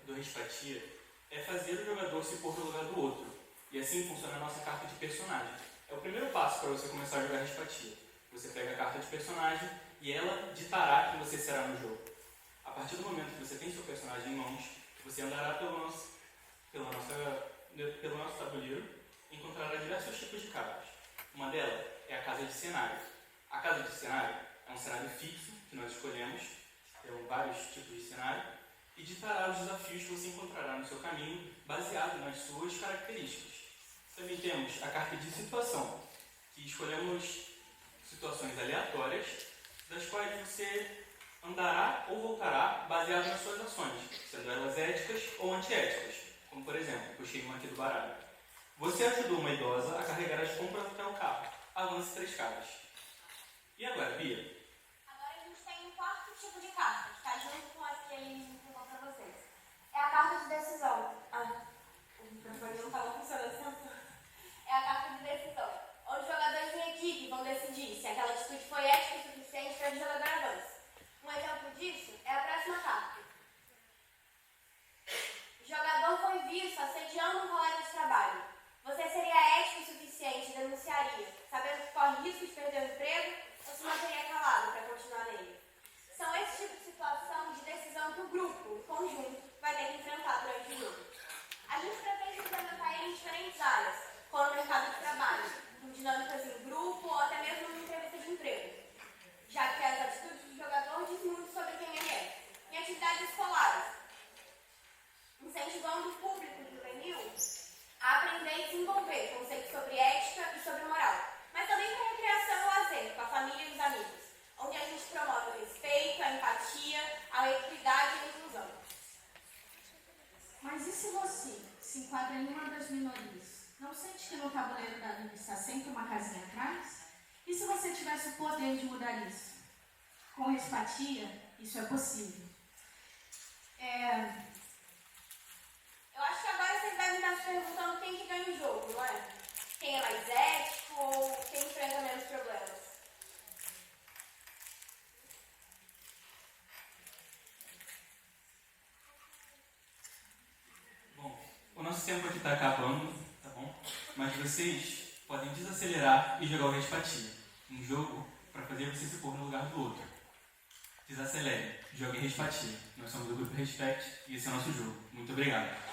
S6: do Respatia é fazer o jogador se pôr no lugar do outro. E assim funciona a nossa carta de personagem. É o primeiro passo para você começar a jogar Respatia. Você pega a carta de personagem e ela ditará quem você será no jogo. A partir do momento que você tem seu personagem em mãos, você andará pelo nosso tabuleiro e encontrará diversos tipos de cartas. Uma delas é a casa de cenário. A casa de cenário é um cenário fixo que nós escolhemos, tem vários tipos de cenário, e ditará os desafios que você encontrará no seu caminho, baseado nas suas características. Também temos a carta de situação, que escolhemos situações aleatórias, das quais você andará ou voltará baseado nas suas ações, sendo elas éticas ou antiéticas, como por exemplo, puxei uma aqui do baralho. Você ajudou uma idosa a carregar as compras até o carro. Avance 3 casas. E agora, Bia?
S5: Agora a gente tem um 4º tipo de carta, que está junto com as que ele entregou para vocês. É a carta de decisão. O microfone não estava funcionando. É a carta de decisão, onde os jogadores em equipe vão decidir se aquela atitude foi ética o suficiente para o jogador avance. Um exemplo disso é a próxima carta. O jogador foi visto assediando um colega de trabalho. Você seria ético o suficiente e denunciaria, sabendo que corre risco de perder o emprego, ou se manteria calado para continuar nele? São esse tipo de situação de decisão que o grupo, o conjunto, vai ter que enfrentar durante o jogo. A gente pretende implementar ele em diferentes áreas, como no mercado de trabalho, com dinâmicas em grupo ou até mesmo em entrevista de emprego, já que as atitudes do jogador dizem muito sobre quem ele é. Em atividades escolares, incentivando o público juvenil a aprender e desenvolver conceitos sobre ética e sobre moral, mas também para recreação e lazer, com a família e os amigos, onde a gente promove o respeito, a empatia, a equidade e a inclusão.
S2: Mas e se você se enquadra em uma das minorias? Não sente que no tabuleiro da vida está sempre uma casinha atrás? E se você tivesse o poder de mudar isso? Com Respatia, isso é possível.
S5: Eu acho que agora vocês devem estar se perguntando quem que ganha o jogo, não é? Quem é mais ético ou quem enfrenta menos problemas?
S6: Bom, o nosso tempo aqui está acabando, tá bom? Mas vocês podem desacelerar e jogar o Respatia. Um jogo para fazer você se pôr no lugar do outro. Desacelere, jogue Respatia. Nós somos do Grupo Respect e esse é o nosso jogo. Muito obrigado.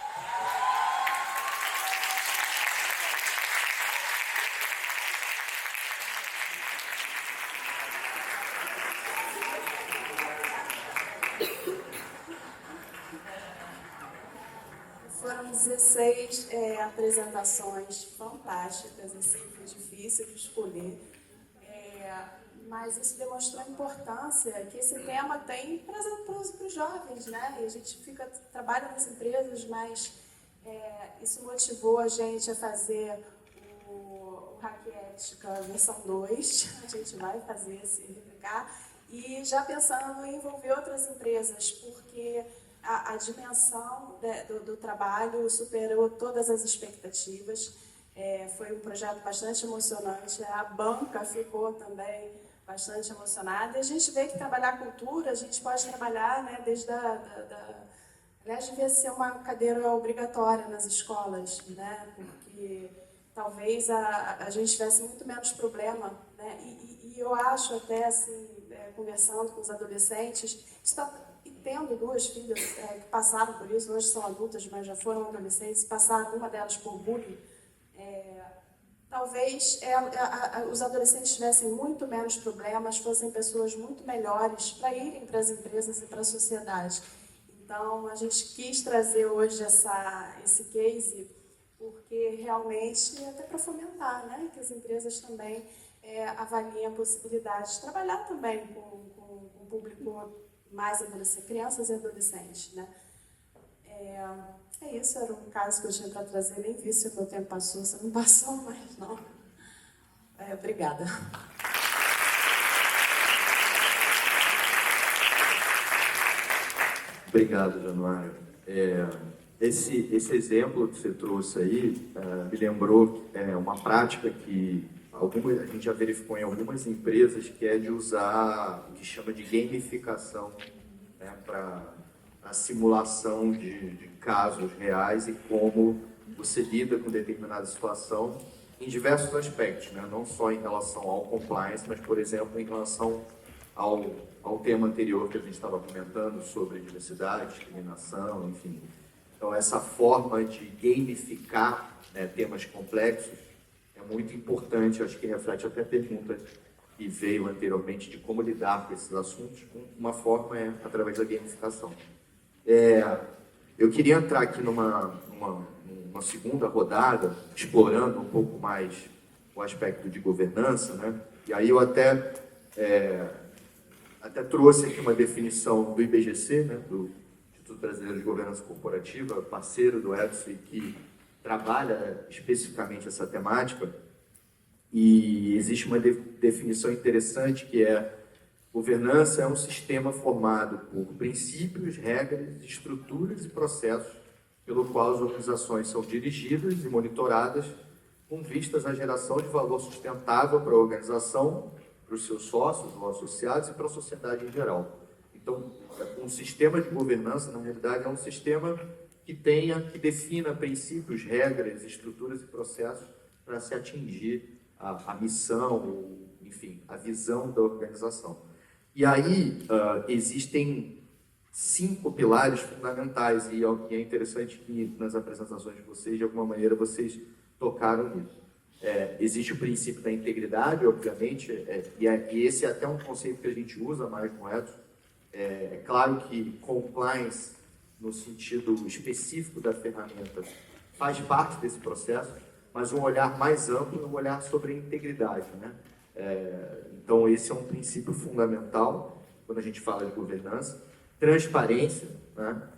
S3: Foram 16 apresentações fantásticas, assim, foi difícil de escolher, mas isso demonstrou a importância que esse tema tem para os jovens, né? E a gente trabalha nas empresas, mas isso motivou a gente a fazer o Hackética versão 2, a gente vai fazer esse replicar, e já pensando em envolver outras empresas, porque a dimensão do trabalho superou todas as expectativas. Foi um projeto bastante emocionante, a banca ficou também bastante emocionada. E a gente vê que trabalhar cultura, a gente pode trabalhar, né, desde aliás, devia ser uma cadeira obrigatória nas escolas, né, porque talvez a gente tivesse muito menos problema, né, e eu acho até, assim, conversando com os adolescentes, tendo duas filhas que passaram por isso, hoje são adultas, mas já foram adolescentes, passaram, uma delas por bullying, talvez os adolescentes tivessem muito menos problemas, fossem pessoas muito melhores para irem para as empresas e para a sociedade. Então, a gente quis trazer hoje esse case, porque realmente, até para fomentar, né, que as empresas também avaliem a possibilidade de trabalhar também com o público mais adolescente, crianças e adolescentes, né? Isso, era um caso que eu tinha para trazer, nem vi se o meu tempo passou, se não passou, mas não. Obrigada.
S1: Obrigado, Januário. Esse exemplo que você trouxe aí me lembrou uma prática que a gente já verificou em algumas empresas, que é de usar o que chama de gamificação, né, para a simulação de casos reais e como você lida com determinada situação em diversos aspectos, né? Não só em relação ao compliance, mas, por exemplo, em relação ao tema anterior que a gente estava comentando sobre diversidade, discriminação, enfim. Então, essa forma de gamificar, né, temas complexos é muito importante, acho que reflete até a pergunta que veio anteriormente de como lidar com esses assuntos. Uma forma é através da gamificação. Eu queria entrar aqui numa segunda rodada, explorando um pouco mais o aspecto de governança, né? E aí eu até trouxe aqui uma definição do IBGC, né, do Instituto Brasileiro de Governança Corporativa, parceiro do Edson, que trabalha especificamente essa temática, e existe uma definição interessante que governança é um sistema formado por princípios, regras, estruturas e processos pelo qual as organizações são dirigidas e monitoradas com vistas à geração de valor sustentável para a organização, para os seus sócios ou associados e para a sociedade em geral. Então, um sistema de governança, na realidade, é um sistema que defina princípios, regras, estruturas e processos para se atingir a missão, enfim, a visão da organização. E aí existem 5 pilares fundamentais, e é interessante que nas apresentações de vocês, de alguma maneira, vocês tocaram nisso. Existe o princípio da integridade, obviamente, e esse é até um conceito que a gente usa mais com o Edson. É claro que compliance, no sentido específico da ferramenta, faz parte desse processo, mas um olhar mais amplo é um olhar sobre a integridade, né? Então, esse é um princípio fundamental quando a gente fala de governança. Transparência, né?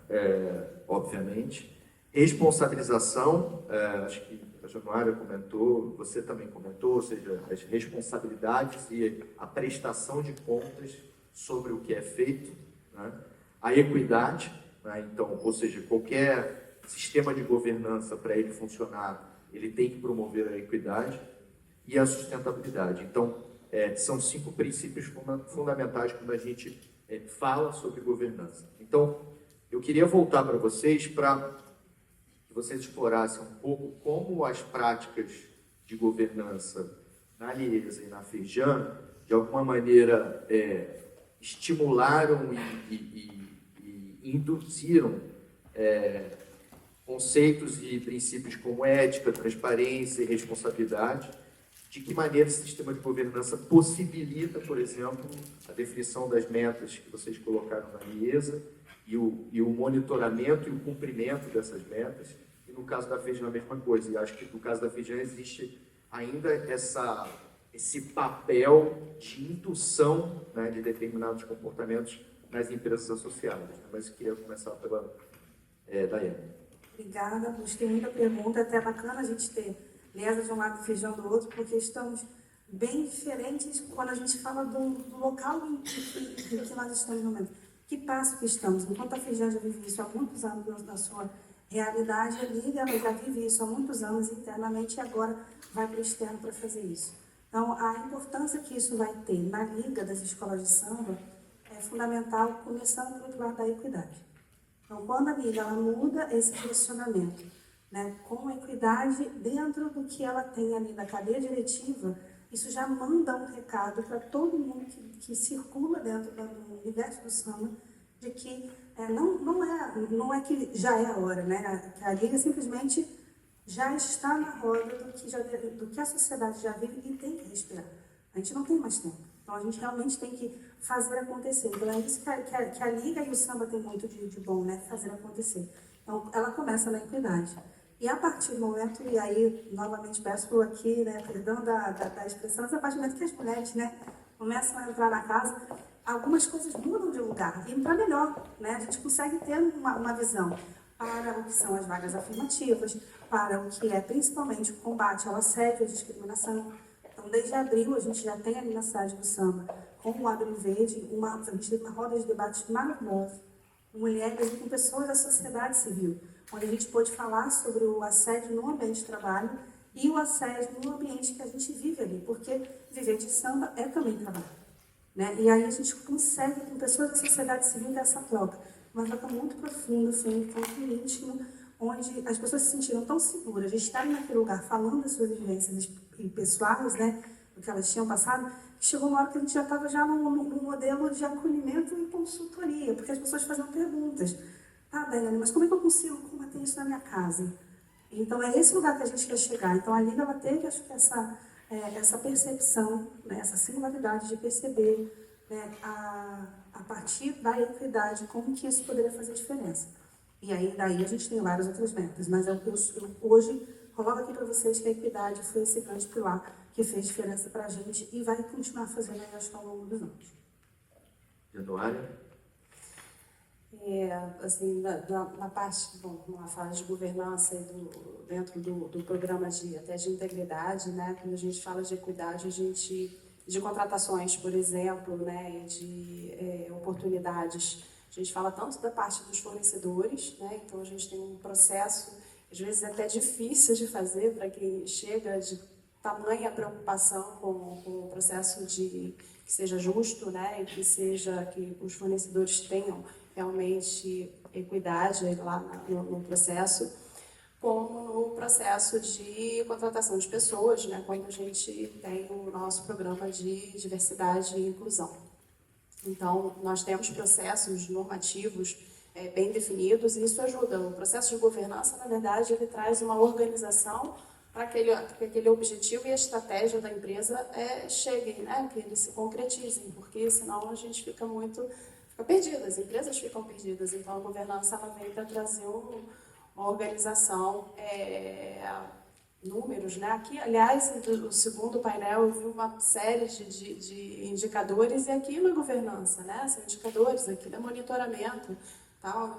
S1: Obviamente. Responsabilização, acho que a Januária comentou, você também comentou, ou seja, as responsabilidades e a prestação de contas sobre o que é feito, né? A equidade, né? Então, ou seja, qualquer sistema de governança, para ele funcionar, ele tem que promover a equidade e a sustentabilidade. Então, são 5 princípios fundamentais quando a gente fala sobre governança. Então, eu queria voltar para vocês para que vocês explorassem um pouco como as práticas de governança na Liesa e na Firjan, de alguma maneira, estimularam e induziram conceitos e princípios como ética, transparência e responsabilidade. De que maneira esse sistema de governança possibilita, por exemplo, a definição das metas que vocês colocaram na Liesa e o monitoramento e o cumprimento dessas metas, e E no caso da Feijão é a mesma coisa. E acho que no caso da Feijão existe ainda esse papel de indução, né, de determinados comportamentos nas empresas associadas. Mas eu queria começar pela Daiane.
S2: Obrigada, gostei muito da pergunta. É até bacana a gente ter Lesa de um lado e Feijão do outro, porque estamos bem diferentes quando a gente fala do local em que nós estamos no momento. Que passo que estamos? Enquanto a Feijão já vive isso há muitos anos na sua realidade, a Liga ela já vive isso há muitos anos internamente e agora vai para o externo para fazer isso. Então, a importância que isso vai ter na Liga das Escolas de Samba é fundamental, começando pelo lado da equidade. Então, quando a Liga ela muda esse direcionamento, né, com a equidade dentro do que ela tem ali na cadeia diretiva, isso já manda um recado para todo mundo que circula dentro do universo do samba, de que não é que já é a hora, né? Que a Liga simplesmente já está na roda do que a sociedade já vive e tem que respirar. A gente não tem mais tempo. Então, a gente realmente tem que fazer acontecer. Então, é isso que a Liga e o samba tem muito de bom, né? Fazer acontecer. Então, ela começa na equidade. E a partir do momento, e aí, novamente, peço aqui, né, perdão da expressão, mas a partir do momento que as mulheres, né, começam a entrar na casa, algumas coisas mudam de lugar, e para melhor, né? A gente consegue ter uma visão para o que são as vagas afirmativas, para o que é principalmente o combate ao assédio e à discriminação. Então, desde abril, a gente já tem ali na cidade do samba, com o Abril Verde, a gente teve uma roda de debates maravilhosa, com mulheres e com pessoas da sociedade civil, onde a gente pôde falar sobre o assédio no ambiente de trabalho e o assédio no ambiente que a gente vive ali, porque viver de samba é também trabalho, né? E aí a gente consegue, com pessoas da sociedade civil, ter essa troca, uma troca muito profunda, assim, um encontro íntimo, onde as pessoas se sentiram tão seguras de estarem naquele lugar falando das suas vivências pessoais, né, do que elas tinham passado, que chegou uma hora que a gente já estava já num modelo de acolhimento e consultoria, porque as pessoas faziam perguntas. Ah, Daiane, mas como é que eu consigo combater isso na minha casa? Então, é esse lugar que a gente quer chegar. Então, a Liga ela teve, acho que, essa percepção, né, essa singularidade de perceber, né, a partir da equidade, como que isso poderia fazer diferença. E aí, daí a gente tem várias outras metas, mas eu hoje coloco aqui para vocês que a equidade foi esse grande pilar que fez diferença para a gente e vai continuar fazendo aí, acho que ao longo dos anos.
S1: Januária?
S3: Assim, na parte, na fase de governança e dentro do programa de integridade, né, quando a gente fala de equidade, de contratações, por exemplo, né, e de oportunidades, a gente fala tanto da parte dos fornecedores, né, então a gente tem um processo, às vezes até difícil de fazer para quem chega de tamanha preocupação com o processo que seja justo, né, e que os fornecedores tenham realmente equidade lá no processo, como no processo de contratação de pessoas, né, quando a gente tem o nosso programa de diversidade e inclusão. Então, nós temos processos normativos bem definidos e isso ajuda. O processo de governança, na verdade, ele traz uma organização para que aquele objetivo e a estratégia da empresa cheguem, né, que eles se concretizem, porque senão a gente fica perdida, as empresas ficam perdidas. Então, a governança ela vem para trazer uma organização, números, né? Aqui, aliás, no segundo painel, eu vi uma série de indicadores, e aqui na governança, né? São indicadores, aqui é monitoramento, tá?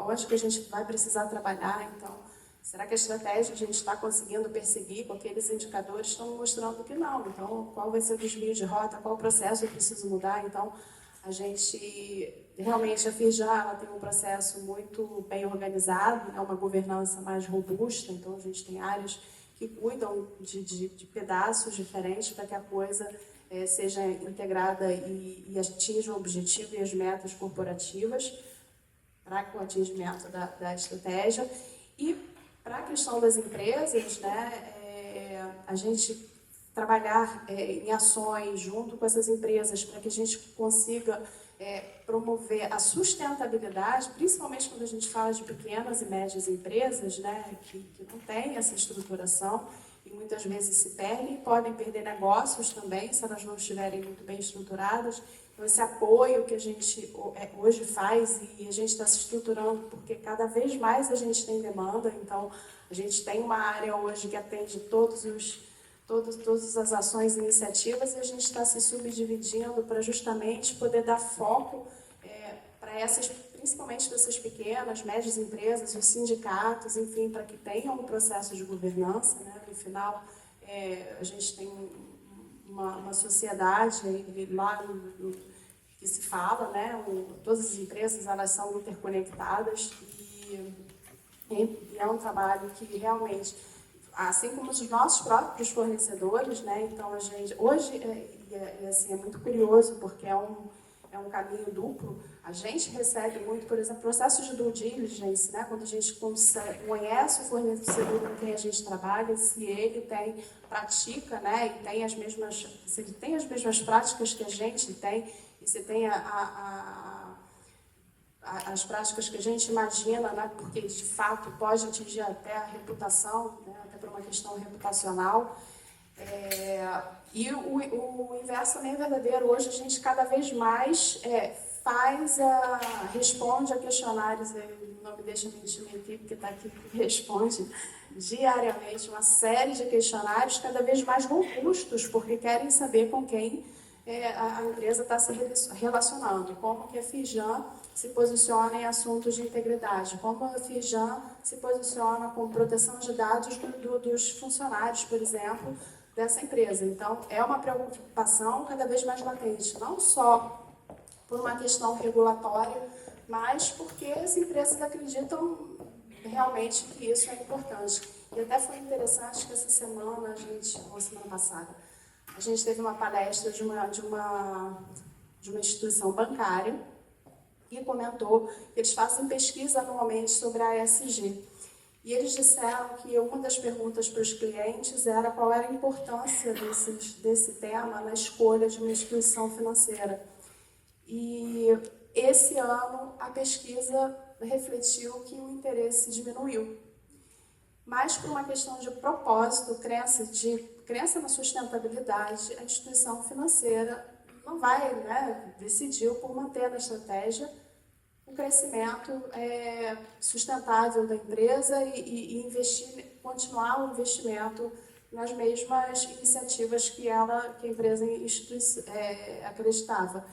S3: Onde que a gente vai precisar trabalhar, então, será que a estratégia a gente está conseguindo perseguir com aqueles indicadores estão mostrando que não? Então, qual vai ser o desvio de rota, qual o processo eu preciso mudar? Então, realmente, a Firjan tem um processo muito bem organizado, né, uma governança mais robusta, então a gente tem áreas que cuidam de pedaços diferentes para que a coisa seja integrada e atinja o objetivo e as metas corporativas para o atingimento da estratégia. E para a questão das empresas, né, a gente trabalhar em ações junto com essas empresas para que a gente consiga promover a sustentabilidade, principalmente quando a gente fala de pequenas e médias empresas, né, que não têm essa estruturação e muitas vezes se perdem, podem perder negócios também se elas não estiverem muito bem estruturadas. Então, esse apoio que a gente hoje faz, e a gente está se estruturando, porque cada vez mais a gente tem demanda, então a gente tem uma área hoje que atende todas as ações e iniciativas, e a gente está se subdividindo para justamente poder dar foco para principalmente dessas pequenas, médias empresas, os sindicatos, enfim, para que tenham um processo de governança, né? No final, a gente tem uma sociedade lá que se fala, né? Todas as empresas, elas são interconectadas e é um trabalho que realmente, assim como os nossos próprios fornecedores, né? Então a gente hoje assim, é muito curioso porque é um caminho duplo. A gente recebe muito, por exemplo, processos de due diligence, né? Quando a gente conhece o fornecedor com quem a gente trabalha, se ele pratica, né? E tem se ele tem as mesmas práticas que a gente tem, e se tem as práticas que a gente imagina, né? Porque de fato pode atingir até a reputação, né? Até por uma questão reputacional. E o inverso também é verdadeiro. Hoje a gente cada vez mais responde a questionários, não me deixa mentir minha equipe que está aqui, que responde diariamente uma série de questionários cada vez mais robustos, porque querem saber com quem a empresa está se relacionando, como que a Firjan se posiciona em assuntos de integridade, como a Firjan se posiciona com proteção de dados dos funcionários, por exemplo, dessa empresa. Então, é uma preocupação cada vez mais latente, não só por uma questão regulatória, mas porque as empresas acreditam realmente que isso é importante. E até foi interessante que essa semana, ou semana passada, a gente teve uma palestra de uma instituição bancária que comentou que eles fazem pesquisa anualmente sobre a ESG. E eles disseram que uma das perguntas para os clientes era qual era a importância desse tema na escolha de uma instituição financeira. E esse ano a pesquisa refletiu que o interesse diminuiu. Mas por uma questão de propósito, crença na sustentabilidade, a instituição financeira não vai, né, decidiu por manter na estratégia o crescimento sustentável da empresa e continuar o investimento nas mesmas iniciativas que a empresa acreditava.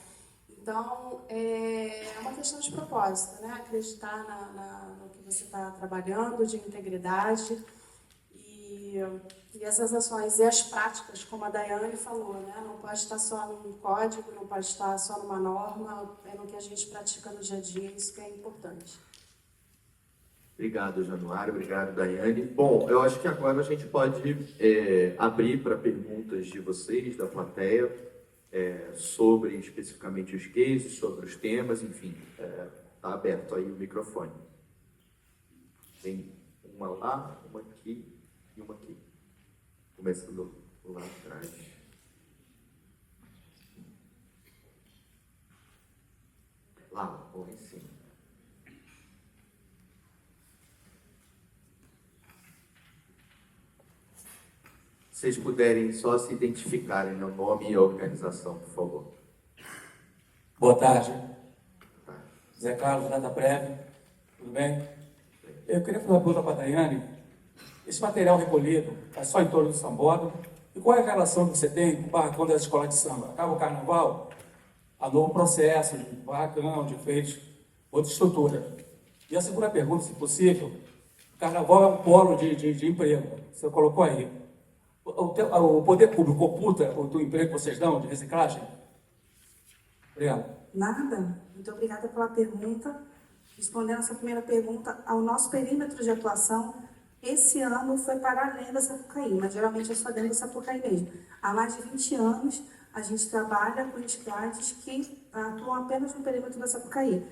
S3: Então, é uma questão de propósito, né? Acreditar no que você está trabalhando, de integridade e essas ações e as práticas, como a Daiane falou, né? Não pode estar só num código, não pode estar só numa norma, é no que a gente pratica no dia a dia, isso que é importante.
S1: Obrigado, Januário. Obrigado, Daiane. Bom, eu acho que agora a gente pode abrir para perguntas de vocês, da plateia, sobre especificamente os cases, sobre os temas, enfim. Está aberto aí o microfone. Tem uma lá, uma aqui e uma aqui. Começando lá atrás. Lá, ou em cima. Se vocês puderem só se identificarem, no nome e a organização, por favor.
S7: Boa tarde. Zé Carlos, DataPrev. Tudo bem? Eu queria fazer uma pergunta para a Daiane. Esse material recolhido é só em torno do sambódromo? E qual é a relação que você tem com o barracão das escolas de samba? Acaba o carnaval, há novo processo de barracão, de feitos, outra estrutura. E a segunda pergunta, se possível, o carnaval é um polo de emprego. Você colocou aí. O poder público oculta o emprego que vocês dão de reciclagem? Obrigado.
S2: Nada. Muito obrigada pela pergunta. Respondendo a sua primeira pergunta, ao nosso perímetro de atuação, esse ano foi para além da Sapucaí, mas geralmente é só dentro da Sapucaí mesmo. Há mais de 20 anos, a gente trabalha com entidades que atuam apenas no perímetro da Sapucaí.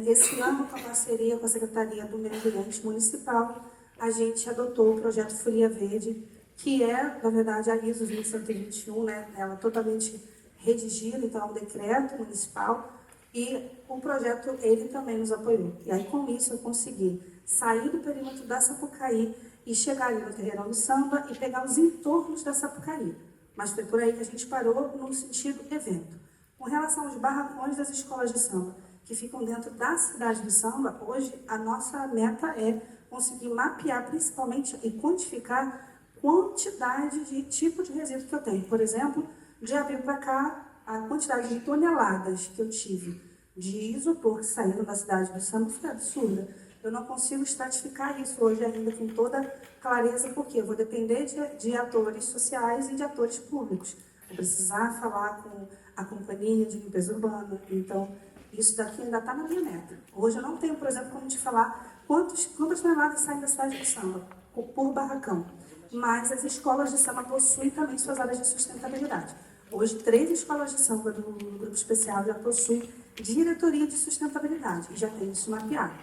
S2: Esse ano, com a parceria com a Secretaria do Meio Ambiente Municipal, a gente adotou o projeto Folia Verde, que é, na verdade, a ISO 20121, né? Ela é totalmente redigida, então é um decreto municipal, e o projeto, ele também nos apoiou. E aí, com isso, eu consegui sair do perímetro da Sapucaí e chegar ali no Terreirão do Samba e pegar os entornos da Sapucaí. Mas foi por aí que a gente parou no sentido evento. Com relação aos barracões das escolas de samba, que ficam dentro da cidade de samba, hoje a nossa meta é conseguir mapear principalmente e quantificar quantidade de tipo de resíduo que eu tenho. Por exemplo, de abril para cá, a quantidade de toneladas que eu tive de isopor que saíram da cidade do samba foi absurda. Eu não consigo estratificar isso hoje ainda com toda clareza, porque eu vou depender de atores sociais e de atores públicos. Vou precisar falar com a companhia de limpeza urbana. Então, isso daqui ainda está na minha meta. Hoje eu não tenho, por exemplo, como te falar quantas toneladas saem da cidade do samba por barracão. Mas as escolas de samba possuem também suas áreas de sustentabilidade. Hoje, 3 escolas de samba do Grupo Especial já possuem diretoria de sustentabilidade e já tem isso mapeado.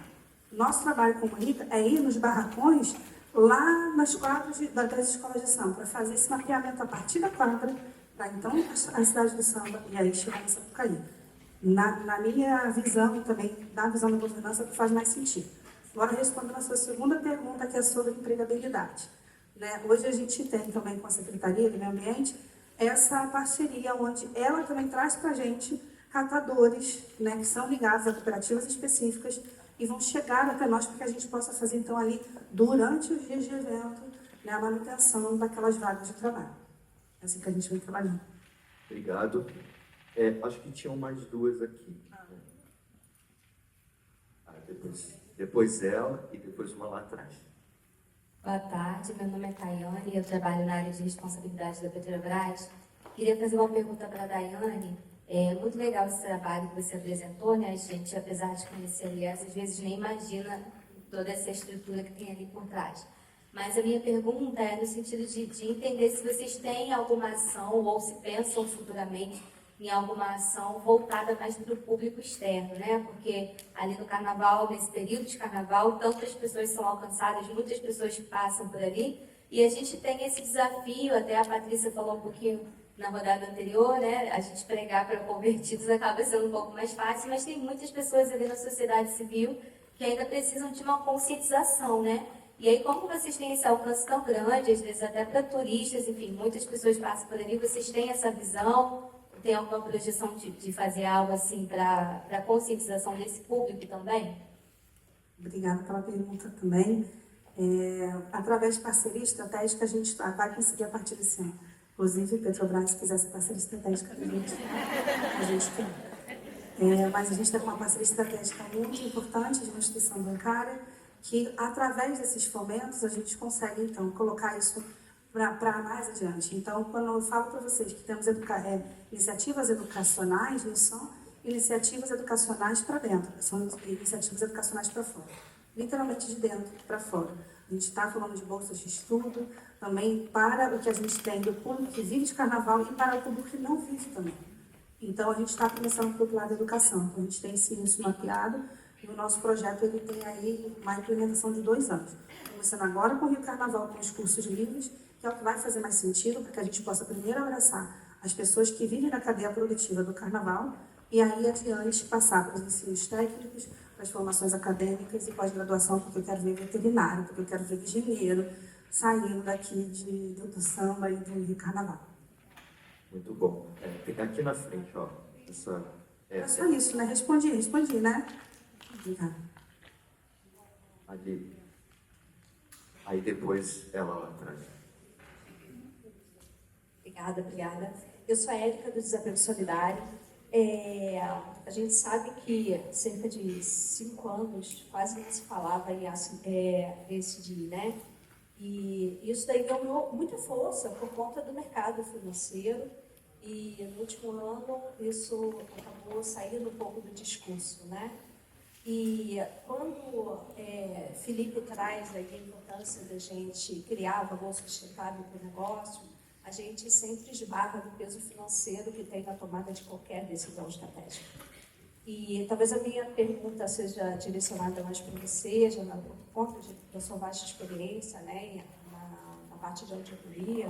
S2: Nosso trabalho como RICA é ir nos barracões lá nas quadras das escolas de samba, para fazer esse mapeamento a partir da quadra, para então a cidade do samba e aí chegar em Sapucaí. Na minha visão e também na visão da governança, faz mais sentido. Agora, respondendo a sua segunda pergunta, que é sobre empregabilidade. Hoje a gente tem também com a Secretaria do Meio Ambiente essa parceria, onde ela também traz para a gente catadores, que são ligados a cooperativas específicas e vão chegar até nós para que a gente possa fazer, então, ali, durante os dias de evento, a manutenção daquelas vagas de trabalho. É assim que a gente vem trabalhando.
S1: Obrigado. Acho que tinham mais 2 aqui. Depois ela e depois uma lá atrás.
S8: Boa tarde, meu nome é Tayane e eu trabalho na área de responsabilidade da Petrobras. Queria fazer uma pergunta para a Daiane. É muito legal esse trabalho que você apresentou, né? A gente, apesar de conhecer a Aliás, às vezes nem imagina toda essa estrutura que tem ali por trás. Mas a minha pergunta é no sentido de entender se vocês têm alguma ação ou se pensam futuramente em alguma ação voltada mais para o público externo, né? Porque ali no carnaval, nesse período de carnaval, tantas pessoas são alcançadas, muitas pessoas passam por ali, e a gente tem esse desafio, até a Patrícia falou um pouquinho na rodada anterior, né? A gente pregar para convertidos acaba sendo um pouco mais fácil, mas tem muitas pessoas ali na sociedade civil que ainda precisam de uma conscientização, né? E aí, como vocês têm esse alcance tão grande, às vezes até para turistas, enfim, muitas pessoas passam por ali, vocês têm essa visão? Tem alguma projeção de fazer algo assim para a conscientização desse público também?
S2: Obrigada pela pergunta também. Através de parceria estratégica, a gente vai conseguir a partir desse ano. Inclusive, Petrobras, se quiser essa parceria estratégica, a gente quer. Mas a gente tem uma parceria estratégica muito importante de uma instituição bancária, que através desses fomentos a gente consegue, então, colocar isso para mais adiante. Então, quando eu falo para vocês que temos iniciativas educacionais, não são iniciativas educacionais para dentro, são iniciativas educacionais para fora. Literalmente de dentro para fora. A gente está falando de bolsas de estudo, também para o que a gente tem do público que vive de carnaval e para o público que não vive também. Então, a gente está começando pelo lado da educação. Então, a gente tem isso mapeado e o nosso projeto ele tem aí uma implementação de 2 anos. Começando agora com o Rio Carnaval, com os cursos livres, que é o que vai fazer mais sentido, para que a gente possa primeiro abraçar as pessoas que vivem na cadeia produtiva do carnaval e aí adiante passar para os ensinos técnicos, para as formações acadêmicas e pós-graduação, porque eu quero ver veterinário, porque eu quero ver engenheiro saindo daqui do samba e do carnaval.
S1: Muito bom. Tem aqui na frente, ó.
S2: É só isso, né? Respondi, né? Obrigada.
S1: Ali. Aí depois ela lá atrás.
S9: Obrigada. Eu sou a Érica do Desapego Solidário. A gente sabe que cerca de 5 anos quase não se falava em ESG, né? E isso daí ganhou muita força por conta do mercado financeiro e no último ano isso acabou saindo um pouco do discurso, né? E quando Felipe traz aí a importância da gente criar valor sustentável para o negócio, a gente sempre esbarra no peso financeiro que tem na tomada de qualquer decisão estratégica. E talvez a minha pergunta seja direcionada mais para você, já por conta da sua vasta experiência, né, na parte de auditoria,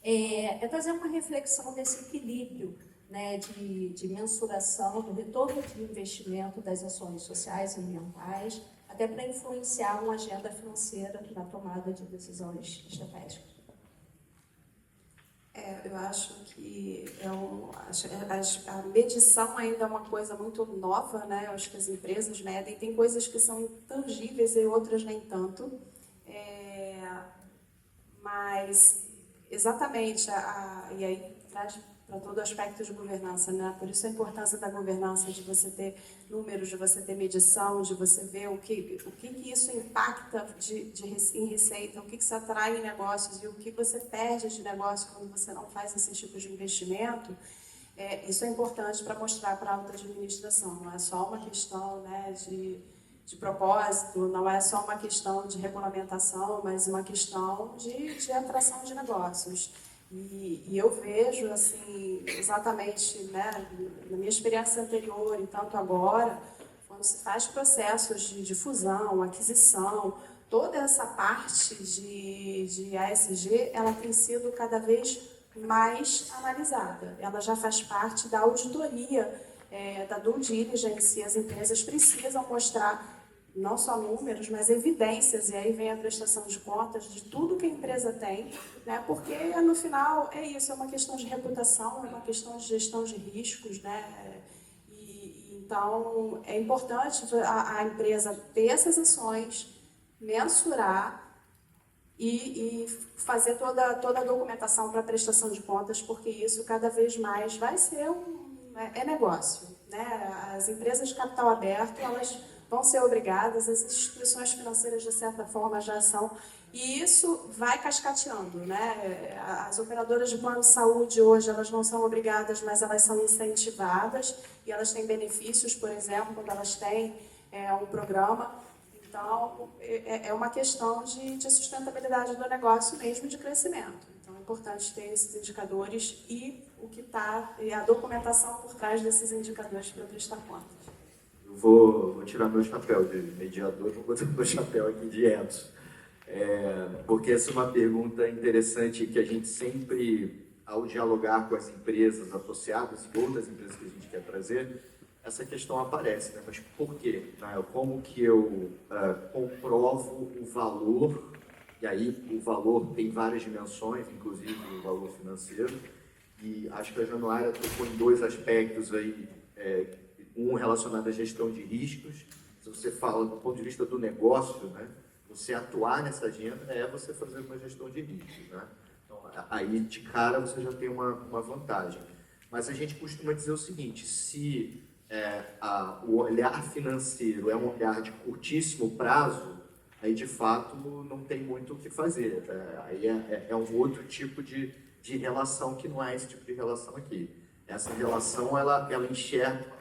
S9: é trazer uma reflexão desse equilíbrio, né, de mensuração do retorno de investimento das ações sociais e ambientais, até para influenciar uma agenda financeira na tomada de decisões estratégicas.
S3: Eu acho que a medição ainda é uma coisa muito nova, né? Eu acho que as empresas medem, tem coisas que são intangíveis e outras nem tanto. Mas, exatamente, e aí traz para todo aspecto de governança, né? Por isso a importância da governança, de você ter números, de você ter medição, de você ver o que isso impacta em receita, o que se atrai em negócios e o que você perde de negócio quando você não faz esse tipo de investimento. Isso é importante para mostrar para a alta administração. Não é só uma questão, né, de propósito, não é só uma questão de regulamentação, mas uma questão de atração de negócios. E eu vejo, assim, exatamente, né, na minha experiência anterior e tanto agora, quando se faz processos de fusão, aquisição, toda essa parte de ASG, ela tem sido cada vez mais analisada. Ela já faz parte da auditoria, da due diligence, e as empresas precisam mostrar não só números, mas evidências, e aí vem a prestação de contas de tudo que a empresa tem, né? Porque no final é isso, é uma questão de reputação, é uma questão de gestão de riscos, né? Então é importante a empresa ter essas ações, mensurar e fazer toda a documentação para a prestação de contas, porque isso cada vez mais vai ser negócio, né? As empresas de capital aberto, elas vão ser obrigadas, as instituições financeiras, de certa forma, já são, e isso vai cascateando, né? As operadoras de plano de saúde hoje, elas não são obrigadas, mas elas são incentivadas, e elas têm benefícios, por exemplo, quando elas têm um programa. Então, é uma questão de sustentabilidade do negócio mesmo, de crescimento. Então, é importante ter esses indicadores e a documentação por trás desses indicadores para prestar contas.
S1: Vou tirar meu chapéu de mediador e vou botar meu chapéu aqui de Edson. Porque essa é uma pergunta interessante que a gente sempre, ao dialogar com as empresas associadas e outras empresas que a gente quer trazer, essa questão aparece, né? Mas por quê? Como que eu comprovo o valor? E aí o valor tem várias dimensões, inclusive o valor financeiro. E acho que a Januária tocou em dois aspectos aí, um relacionado à gestão de riscos. Se você fala do ponto de vista do negócio, né, você atuar nessa agenda é você fazer uma gestão de riscos, né? Então, aí de cara você já tem uma vantagem. Mas a gente costuma dizer o seguinte: se o olhar financeiro é um olhar de curtíssimo prazo, aí de fato não tem muito o que fazer. Aí é um outro tipo de relação que não é esse tipo de relação aqui. Essa relação ela enxerga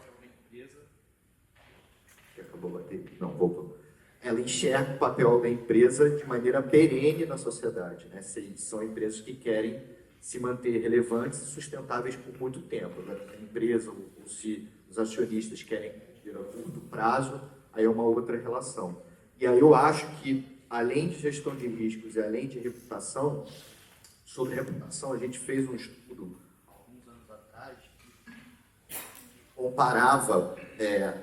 S1: ela enxerga o papel da empresa de maneira perene na sociedade, né? São empresas que querem se manter relevantes e sustentáveis por muito tempo, né? A empresa, ou se os acionistas querem ver a curto prazo, aí é uma outra relação. E aí eu acho que, além de gestão de riscos e além de reputação, sobre reputação, a gente fez um estudo alguns anos atrás que comparava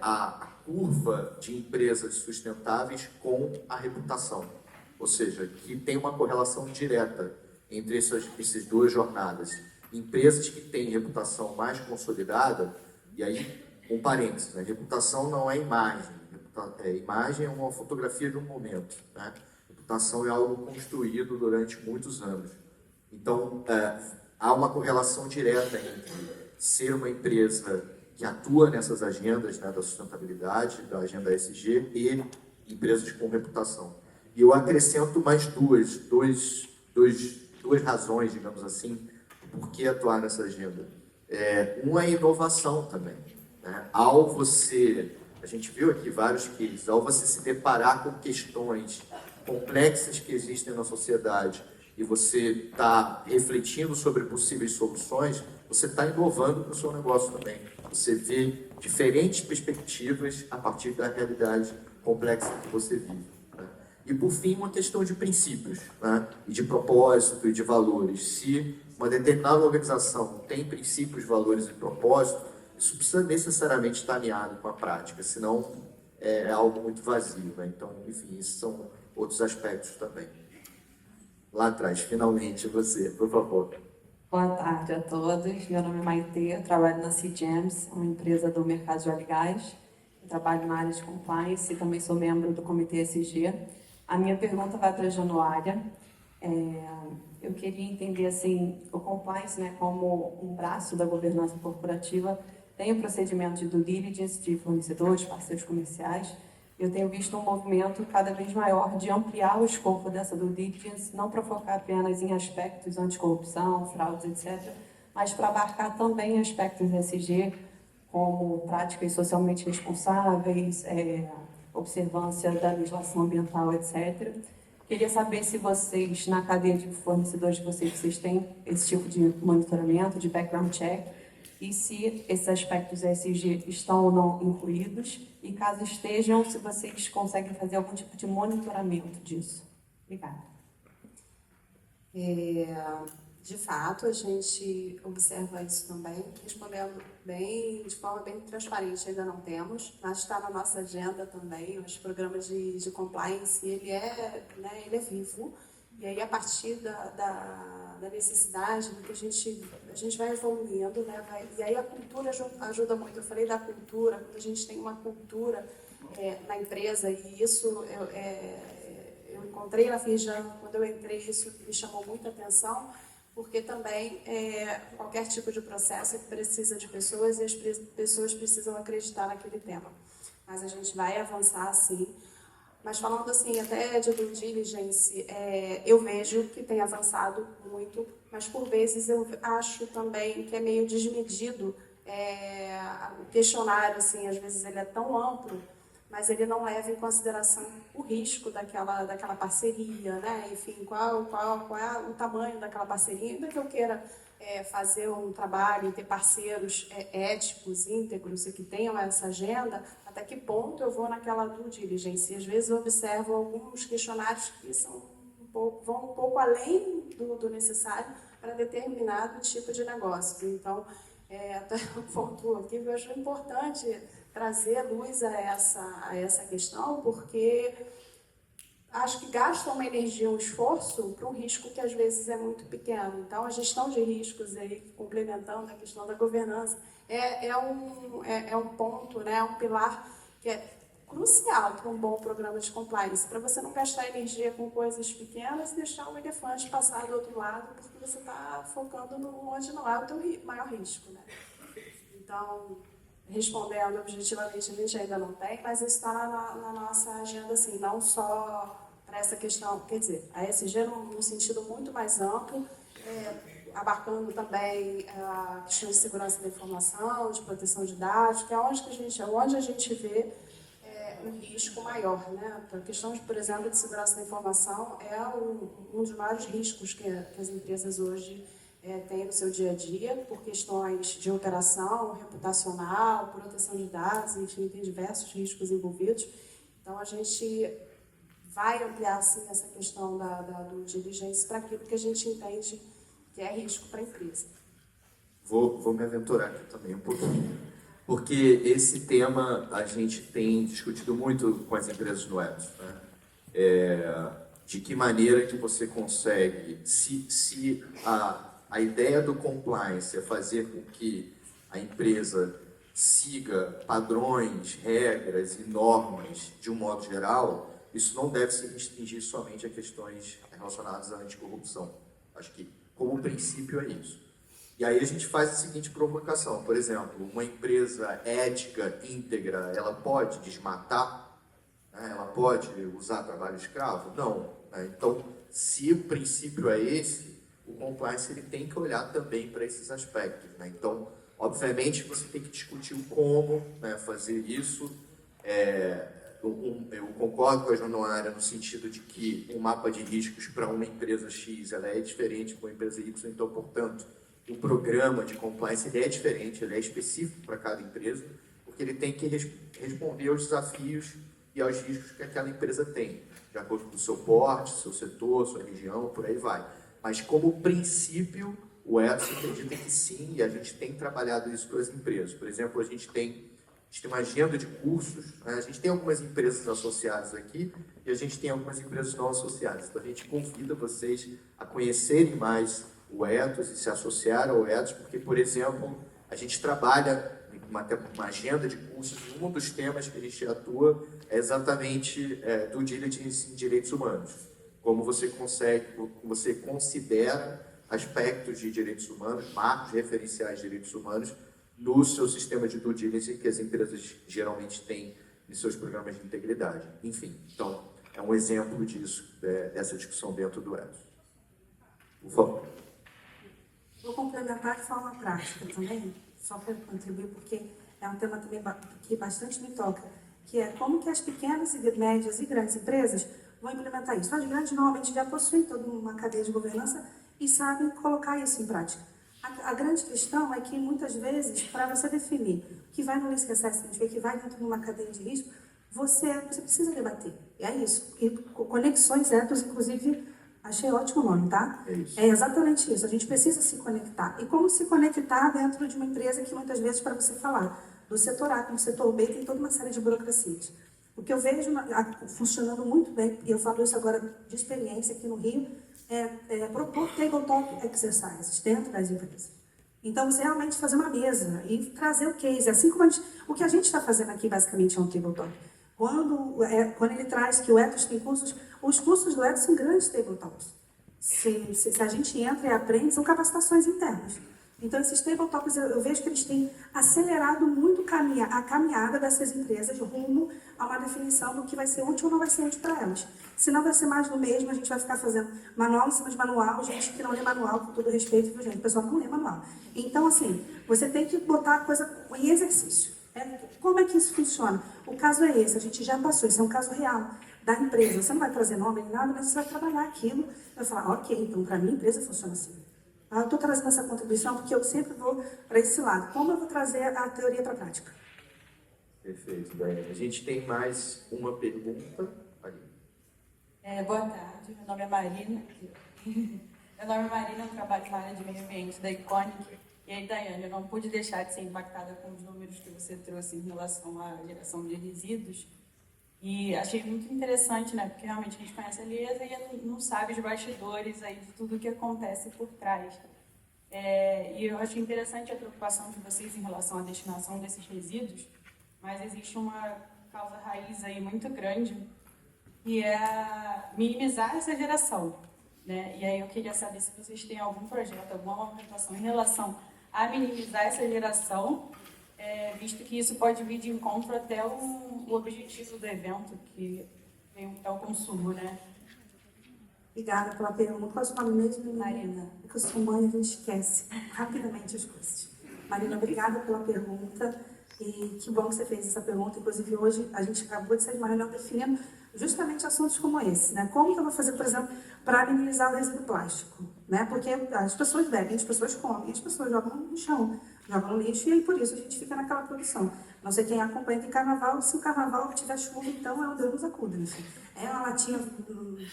S1: a curva de empresas sustentáveis com a reputação. Ou seja, que tem uma correlação direta entre essas duas jornadas. Empresas que têm reputação mais consolidada, e aí, com parênteses, né? Reputação não é imagem. Imagem é uma fotografia de um momento, né? Reputação é algo construído durante muitos anos. Então, há uma correlação direta entre ser uma empresa que atua nessas agendas, né, da sustentabilidade, da agenda ESG, e empresas com reputação. E eu acrescento mais duas razões, digamos assim, por que atuar nessa agenda. Uma é inovação também, né? A gente viu aqui vários cases, ao você se deparar com questões complexas que existem na sociedade e você está refletindo sobre possíveis soluções, você está inovando para o seu negócio também. Você vê diferentes perspectivas a partir da realidade complexa que você vive, né? E, por fim, uma questão de princípios, né? E de propósito e de valores. Se uma determinada organização tem princípios, valores e propósito, isso precisa necessariamente estar alinhado com a prática, senão é algo muito vazio, né? Então, enfim, esses são outros aspectos também. Lá atrás, finalmente, você, por favor.
S10: Boa tarde a todos. Meu nome é Maitê, eu trabalho na C-Gems, uma empresa do mercado de óleo e gás. Eu trabalho na área de compliance e também sou membro do Comitê SG. A minha pergunta vai para a Januária. Eu queria entender, assim, o compliance, né, como um braço da governança corporativa, tem o procedimento de due diligence de fornecedores, parceiros comerciais. Eu tenho visto um movimento cada vez maior de ampliar o escopo dessa due diligence, não para focar apenas em aspectos anticorrupção, fraudes, etc., mas para abarcar também aspectos ESG, como práticas socialmente responsáveis, observância da legislação ambiental, etc. Queria saber se vocês, na cadeia de fornecedores de vocês têm esse tipo de monitoramento, de background check, e se esses aspectos ESG estão ou não incluídos, e caso estejam, se vocês conseguem fazer algum tipo de monitoramento disso. Obrigada.
S3: De fato, a gente observa isso também, respondendo de forma bem transparente, ainda não temos, mas está na nossa agenda também, os programas de compliance, ele é vivo, e aí a partir da necessidade, do que a gente vai evoluindo, né? E aí a cultura ajuda muito. Eu falei da cultura, quando a gente tem uma cultura na empresa, e isso eu encontrei na Firjan, quando eu entrei, isso me chamou muita atenção, porque também qualquer tipo de processo precisa de pessoas e as pessoas precisam acreditar naquele tema. Mas a gente vai avançar, sim. Mas falando assim, até de due diligence, eu vejo que tem avançado muito, mas por vezes eu acho também que é meio desmedido o questionário, assim, às vezes ele é tão amplo, mas ele não leva em consideração o risco daquela parceria, né? Enfim, qual é o tamanho daquela parceria, ainda que eu queira fazer um trabalho e ter parceiros éticos, íntegros e que tenham essa agenda, até que ponto eu vou naquela due diligence. E às vezes eu observo alguns questionários que vão um pouco além do necessário para determinado tipo de negócio. Então, até um ponto aqui eu acho importante trazer luz a essa questão, porque acho que gasta uma energia, um esforço para um risco que às vezes é muito pequeno. Então, a gestão de riscos, aí, complementando a questão da governança, é um ponto, né, um pilar que é crucial para um bom programa de compliance, para você não gastar energia com coisas pequenas e deixar o elefante passar do outro lado, porque você está focando onde não é o teu maior risco, né? Então, respondendo objetivamente, a gente ainda não tem, mas isso está na nossa agenda, assim, não só para essa questão, quer dizer, a ESG num sentido muito mais amplo, abarcando também a questão de segurança da informação, de proteção de dados, que é onde a gente vê um risco maior, né? A questão, por exemplo, de segurança da informação é um dos maiores riscos que as empresas hoje têm no seu dia a dia, por questões de operação, reputacional, proteção de dados, enfim, tem diversos riscos envolvidos. Então, a gente vai ampliar, sim, essa questão da due diligence para aquilo que a gente entende que é risco para a empresa.
S1: Vou me aventurar aqui também um pouquinho, porque esse tema a gente tem discutido muito com as empresas no EPS, né? De que maneira que você consegue, se a ideia do compliance é fazer com que a empresa siga padrões, regras e normas de um modo geral, isso não deve se restringir somente a questões relacionadas à anticorrupção. Acho que, como princípio, é isso. E aí a gente faz a seguinte provocação. Por exemplo, uma empresa ética, íntegra, ela pode desmatar? Né? Ela pode usar trabalho escravo? Não. Né? Então, se o princípio é esse, o compliance ele tem que olhar também para esses aspectos. Né? Então, obviamente, você tem que discutir o como, né, fazer isso. Eu concordo com a Januária no sentido de que o mapa de riscos para uma empresa X ela é diferente para uma empresa Y, então, portanto, o programa de compliance ele é diferente, ele é específico para cada empresa, porque ele tem que responder aos desafios e aos riscos que aquela empresa tem, de acordo com o seu porte, seu setor, sua região, por aí vai. Mas, como princípio, o EPS acredita que sim, e a gente tem trabalhado isso com as empresas. Por exemplo, a gente tem uma agenda de cursos, né? A gente tem algumas empresas associadas aqui e a gente tem algumas empresas não associadas. Então, a gente convida vocês a conhecerem mais o ethos e se associar ao ethos, porque, por exemplo, a gente trabalha uma agenda de cursos, e um dos temas que a gente atua é exatamente due diligence em direitos humanos. Como você considera aspectos de direitos humanos, marcos referenciais de direitos humanos, no seu sistema de due diligence que as empresas geralmente têm em seus programas de integridade. Enfim, então, é um exemplo disso, dessa discussão dentro do ethos. Por favor.
S2: Vou complementar de forma prática também, só para contribuir, porque é um tema também que bastante me toca, que é como que as pequenas, médias e grandes empresas vão implementar isso. As grandes normalmente já possuem toda uma cadeia de governança e sabem colocar isso em prática. A grande questão é que, muitas vezes, para você definir o que vai no risk assessment, o que vai dentro de uma cadeia de risco, você precisa debater. É isso. E conexões ethos, inclusive, achei ótimo o nome, tá?
S1: É isso.
S2: É exatamente isso. A gente precisa se conectar. E como se conectar dentro de uma empresa que, muitas vezes, para você falar do setor A com o setor B, tem toda uma série de burocracias. O que eu vejo funcionando muito bem, e eu falo isso agora de experiência aqui no Rio, é propor tabletop exercises dentro das empresas. Então, você realmente fazer uma mesa e trazer o case. Assim como o que a gente está fazendo aqui, basicamente, é um tabletop. Quando ele traz que o ethos tem cursos, os cursos do ethos são grandes tabletops. Se a gente entra e aprende, são capacitações internas. Então, esses tabletops, eu vejo que eles têm acelerado muito a caminhada dessas empresas rumo a uma definição do que vai ser útil ou não vai ser útil para elas. Se não vai ser mais do mesmo, a gente vai ficar fazendo manual em cima de manual, gente que não lê manual, com todo respeito, viu, gente? O pessoal não lê manual. Então, assim, você tem que botar a coisa em exercício. Como é que isso funciona? O caso é esse, a gente já passou, isso é um caso real da empresa. Você não vai trazer nome nem nada, mas você vai trabalhar aquilo. Vai falar, ok, então para mim a empresa funciona assim. Eu estou trazendo essa contribuição porque eu sempre vou para esse lado. Como eu vou trazer a teoria para a prática?
S1: Perfeito, Daiane. A gente tem mais uma pergunta ali.
S10: Boa tarde, meu nome é Marina. Meu nome é Marina, eu trabalho na área de meio ambiente da Iconic. E aí, Daiane, eu não pude deixar de ser impactada com os números que você trouxe em relação à geração de resíduos. E achei muito interessante, né? Porque realmente a gente conhece a Liesa e não sabe os bastidores aí de tudo o que acontece por trás. E eu achei interessante a preocupação de vocês em relação à destinação desses resíduos, mas existe uma causa raiz aí muito grande, que é minimizar essa geração, né? E aí eu queria saber se vocês têm algum projeto, alguma movimentação em relação a minimizar essa geração, visto que isso pode vir de encontro até o objetivo do evento, que é o consumo, né?
S2: Obrigada pela pergunta. Qual é o seu nome mesmo?
S10: Marina.
S2: Porque eu sou mãe, a gente esquece rapidamente as coisas. Marina, obrigada pela pergunta. E que bom que você fez essa pergunta. Inclusive, hoje a gente acabou de sair de uma reunião definindo justamente assuntos como esse, né? Como que eu vou fazer, por exemplo, para minimizar o resíduo plástico, né? Porque as pessoas bebem, as pessoas comem, as pessoas jogam no chão, jogam no lixo, e aí por isso a gente fica naquela produção. Não sei quem acompanha tem carnaval, se o carnaval tiver chuva, então é um Deus nos acuda, enfim. É uma latinha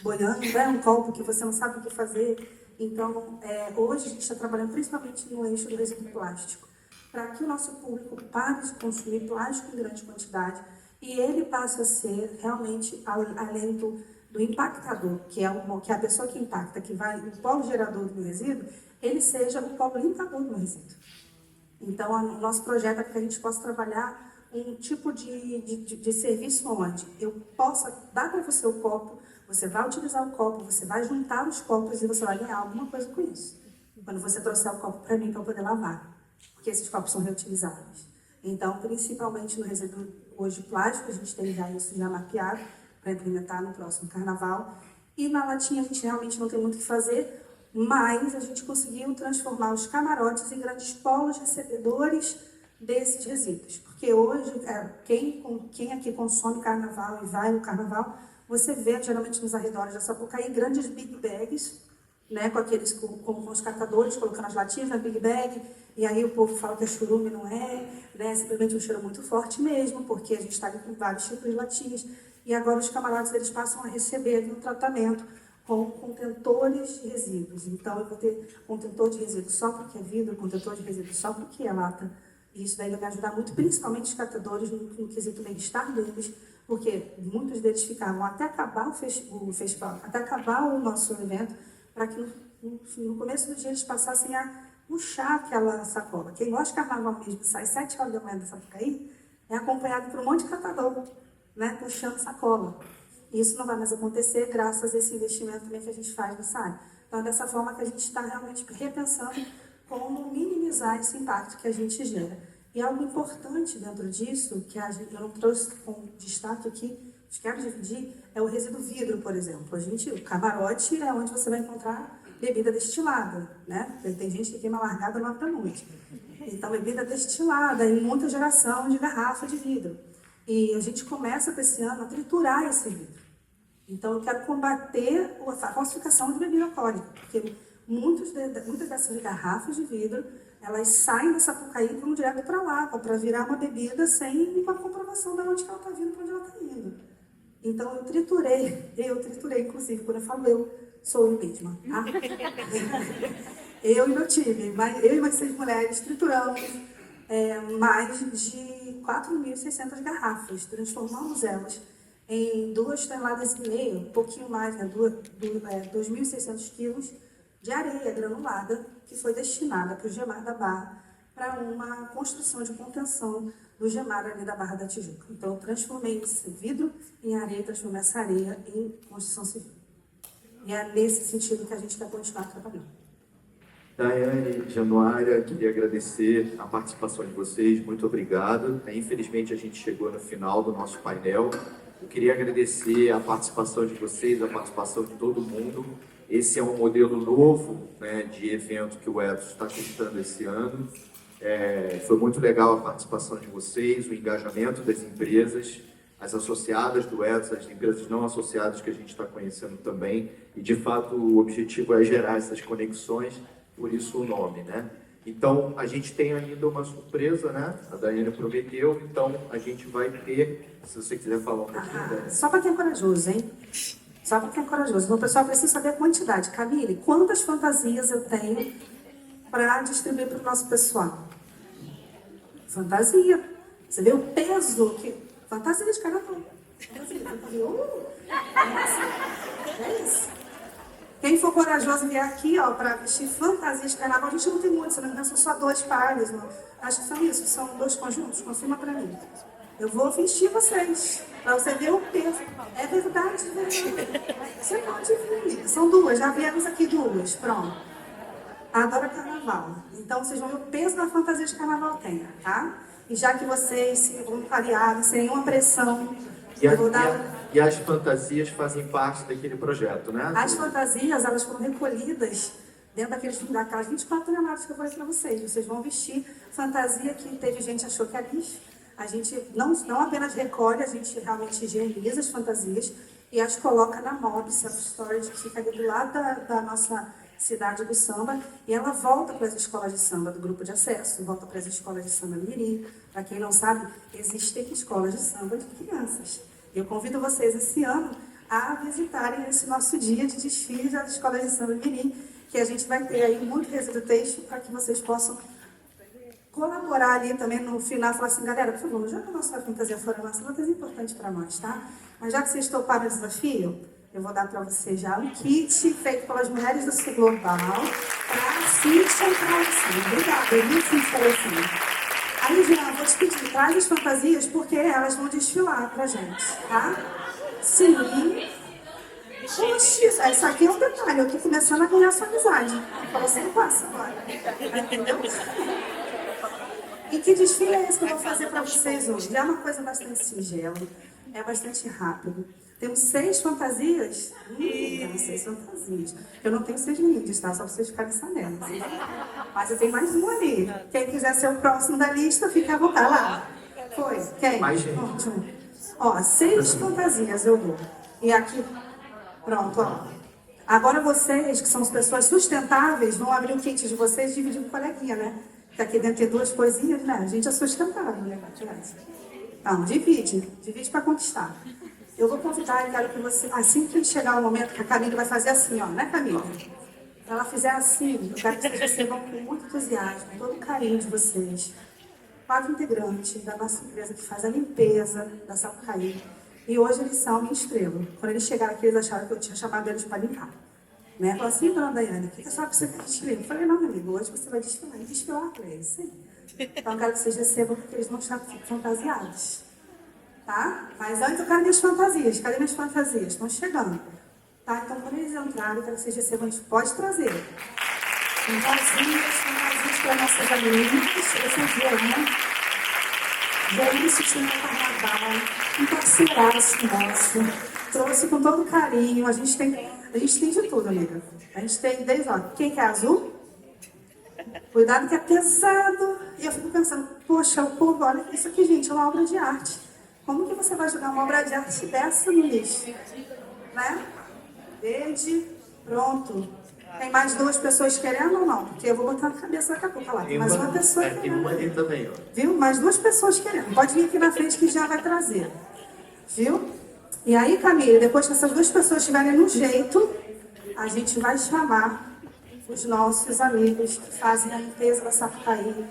S2: boiando, é um copo que você não sabe o que fazer. Então, hoje a gente está trabalhando principalmente no eixo do resíduo plástico, para que o nosso público pare de consumir plástico em grande quantidade e ele passe a ser realmente, além do impactador, que é a pessoa que impacta, que vai, o polo gerador do resíduo, ele seja o polo limpador do resíduo. Então, o nosso projeto é que a gente possa trabalhar um tipo de serviço onde eu possa dar para você o copo, você vai utilizar o copo, você vai juntar os copos e você vai ganhar alguma coisa com isso. Quando você trouxer o copo para mim, para eu poder lavar. Porque esses copos são reutilizáveis. Então, principalmente no resíduo hoje plástico, a gente tem já isso já mapeado para implementar no próximo carnaval. E na latinha a gente realmente não tem muito o que fazer, mas a gente conseguiu transformar os camarotes em grandes polos recebedores desses resíduos. Porque hoje, quem aqui consome carnaval e vai no carnaval, você vê geralmente nos arredores da Sapucaí grandes big bags, né, com os catadores colocando as latinhas na big bag, e aí o povo fala que é churume, não é, né, simplesmente um cheiro muito forte mesmo, porque a gente está com vários tipos de latinhas, e agora os camarotes eles passam a receber um tratamento com contentores de resíduos. Então, eu vou ter contentor de resíduos só porque é vidro, contentor de resíduos só porque é lata, e isso daí vai me ajudar muito, principalmente os catadores, no quesito bem-estar deles, porque muitos deles ficavam até acabar o festival, até acabar o nosso evento, para que no começo do dia eles passassem a puxar aquela sacola. Quem gosta de carnaval mesmo, sai 7 horas da manhã da Sapucaí, é acompanhado por um monte de catador, né, puxando sacola. Isso não vai mais acontecer graças a esse investimento também que a gente faz no SAI. Então, é dessa forma que a gente está realmente repensando como minimizar esse impacto que a gente gera. E algo importante dentro disso, que eu não trouxe com destaque aqui, quero dividir, é o resíduo vidro, por exemplo. O camarote é onde você vai encontrar bebida destilada, né? Tem gente que queima largada lá para noite. Então, bebida destilada e muita geração de garrafa de vidro. E a gente começa esse ano a triturar esse vidro. Então, eu quero combater a falsificação de bebida alcoólica, porque muitas dessas garrafas de vidro, elas saem da Sapucaí e vão direto para lá, para virar uma bebida sem uma comprovação de onde ela está vindo, para onde ela está indo. Então, eu triturei, inclusive, quando eu falo sou eu mesma, tá? Eu e meu time, eu e mais 6 mulheres trituramos mais de 4.600 garrafas, transformamos elas em 2,5 toneladas, um pouquinho mais, né, 2.600 quilos de areia granulada, que foi destinada para o Gemar da Barra, para uma construção de contenção do Gemar ali da Barra da Tijuca. Então, eu transformei esse vidro em areia, transformei essa areia em construção civil. E é nesse sentido que a gente vai continuar trabalhando.
S1: Daiane, Januária, queria agradecer a participação de vocês, muito obrigado. Infelizmente, a gente chegou no final do nosso painel. Eu queria agradecer a participação de vocês, a participação de todo mundo. Esse é um modelo novo, né, de evento que o Ethos está testando esse ano. Foi muito legal a participação de vocês, o engajamento das empresas, as associadas do Ethos, as empresas não associadas que a gente está conhecendo também. E, de fato, o objetivo é gerar essas conexões, por isso o nome, né? Então, a gente tem ainda uma surpresa, né? A Daiane prometeu, então a gente vai ter, se você quiser falar um pouquinho, Daiane.
S2: Só para quem é corajoso, hein? Só para quem é corajoso. Então, o pessoal precisa saber a quantidade. Camille, quantas fantasias eu tenho para distribuir para o nosso pessoal? Fantasia. Você vê o peso que... Fantasia de carnaval. Fantasia. É isso. Quem for corajoso vier aqui, ó, para vestir fantasia de carnaval, a gente não tem muito, se não me engano, são só 2 pares. Acho que são isso, são 2 conjuntos, confirma para mim. Eu vou vestir vocês, para você ver o peso. É verdade, Você pode vir. São 2, já viemos aqui 2, pronto. Adoro carnaval. Então, vocês vão ver o peso da fantasia de carnaval tem, tá? E já que vocês se voluntariaram, sem nenhuma pressão, eu vou dar...
S1: E as fantasias fazem parte daquele projeto, né?
S2: As fantasias, elas foram recolhidas dentro daquelas 24 toneladas que eu falei para vocês. Vocês vão vestir fantasia que teve gente que achou que era lixo. A gente não apenas recolhe, a gente realmente higieniza as fantasias e as coloca na MOB, Self-Storage, que fica ali do lado da nossa cidade do samba, e ela volta para as escolas de samba do grupo de acesso, volta para as escolas de samba do Mirim. Para quem não sabe, existem escolas de samba de crianças. Eu convido vocês esse ano a visitarem esse nosso dia de desfile das escolas de samba do Mirim, que a gente vai ter aí muito resíduo texto para que vocês possam colaborar ali também no final, falar assim, galera, por favor, não joga a nossa fantasia fora, nossa fantasia é importante para nós, tá? Mas já que vocês toparam o desafio, eu vou dar para vocês já um kit feito pelas mulheres do Sul Global para se encontrar assim. Obrigada, viu, Cíntia? Aí, Jean, vou te pedir, traz as fantasias, porque elas vão desfilar pra gente, tá? Sim. Poxa, isso aqui é um detalhe, eu tô começando a ganhar sua amizade. Você não passa agora. Entendeu? E que desfile é esse que eu vou fazer para vocês hoje? É uma coisa bastante singela, é bastante rápido. Temos 6 fantasias. Temos 6 fantasias. Eu não tenho 6 lindas, tá? Só para vocês ficarem sabendo. Mas eu tenho mais uma ali. Quem quiser ser o próximo da lista, fica à vontade. Lá. Foi. Quem?
S1: Mais gente.
S2: Ótimo. Ó, 6 fantasias eu dou. E aqui... Pronto, ó. Agora vocês, que são as pessoas sustentáveis, vão abrir o kit de vocês e dividir com o coleguinha, né? Que aqui dentro tem 2 coisinhas, né? A gente é sustentável, né? Então, divide. Divide para conquistar. Eu vou convidar e quero que você, assim que chegar o momento que a Camila vai fazer assim, ó, né, Camila? Se ela fizer assim, eu quero que vocês recebam com muito entusiasmo, todo o carinho de vocês. 4 integrantes da nossa empresa que faz a limpeza da Sapucaí. E hoje eles são minha estrela. Quando eles chegaram aqui, eles acharam que eu tinha chamado eles para limpar. Né? Falou assim, dona Daiane, o que a senhora precisa que desfile? Eu falei, não, meu amigo, hoje você vai desfilar. E desfilar, eu falei, sim. Então eu quero que vocês recebam, porque eles vão estar fantasiados. Tá? Mas antes eu quero minhas fantasias. Cadê minhas fantasias? Estão chegando. Tá? Então quando eles entrarem, eu quero que vocês recebam, a gente pode trazer. Fantasias para nossas amigas. Vocês viram, né? Veio tinha no carnaval, um parceiraço nosso. Trouxe com todo carinho. A gente tem de tudo, amiga. A gente tem desde, ó, quem quer azul? Cuidado que é pesado. E eu fico pensando, poxa, o povo, olha isso aqui, gente, é uma obra de arte. Como que você vai jogar uma obra de arte dessa no lixo? Né? Verde, pronto. Tem mais 2 pessoas querendo ou não? Porque eu vou botar na cabeça daqui a pouco. Lá, tem mais uma pessoa querendo.
S1: Tem uma ali também, ó.
S2: Viu? Mais 2 pessoas querendo. Pode vir aqui na frente que já vai trazer. Viu? E aí, Camila, depois que essas 2 pessoas estiverem no jeito, a gente vai chamar os nossos amigos que fazem a limpeza da Sapucaí.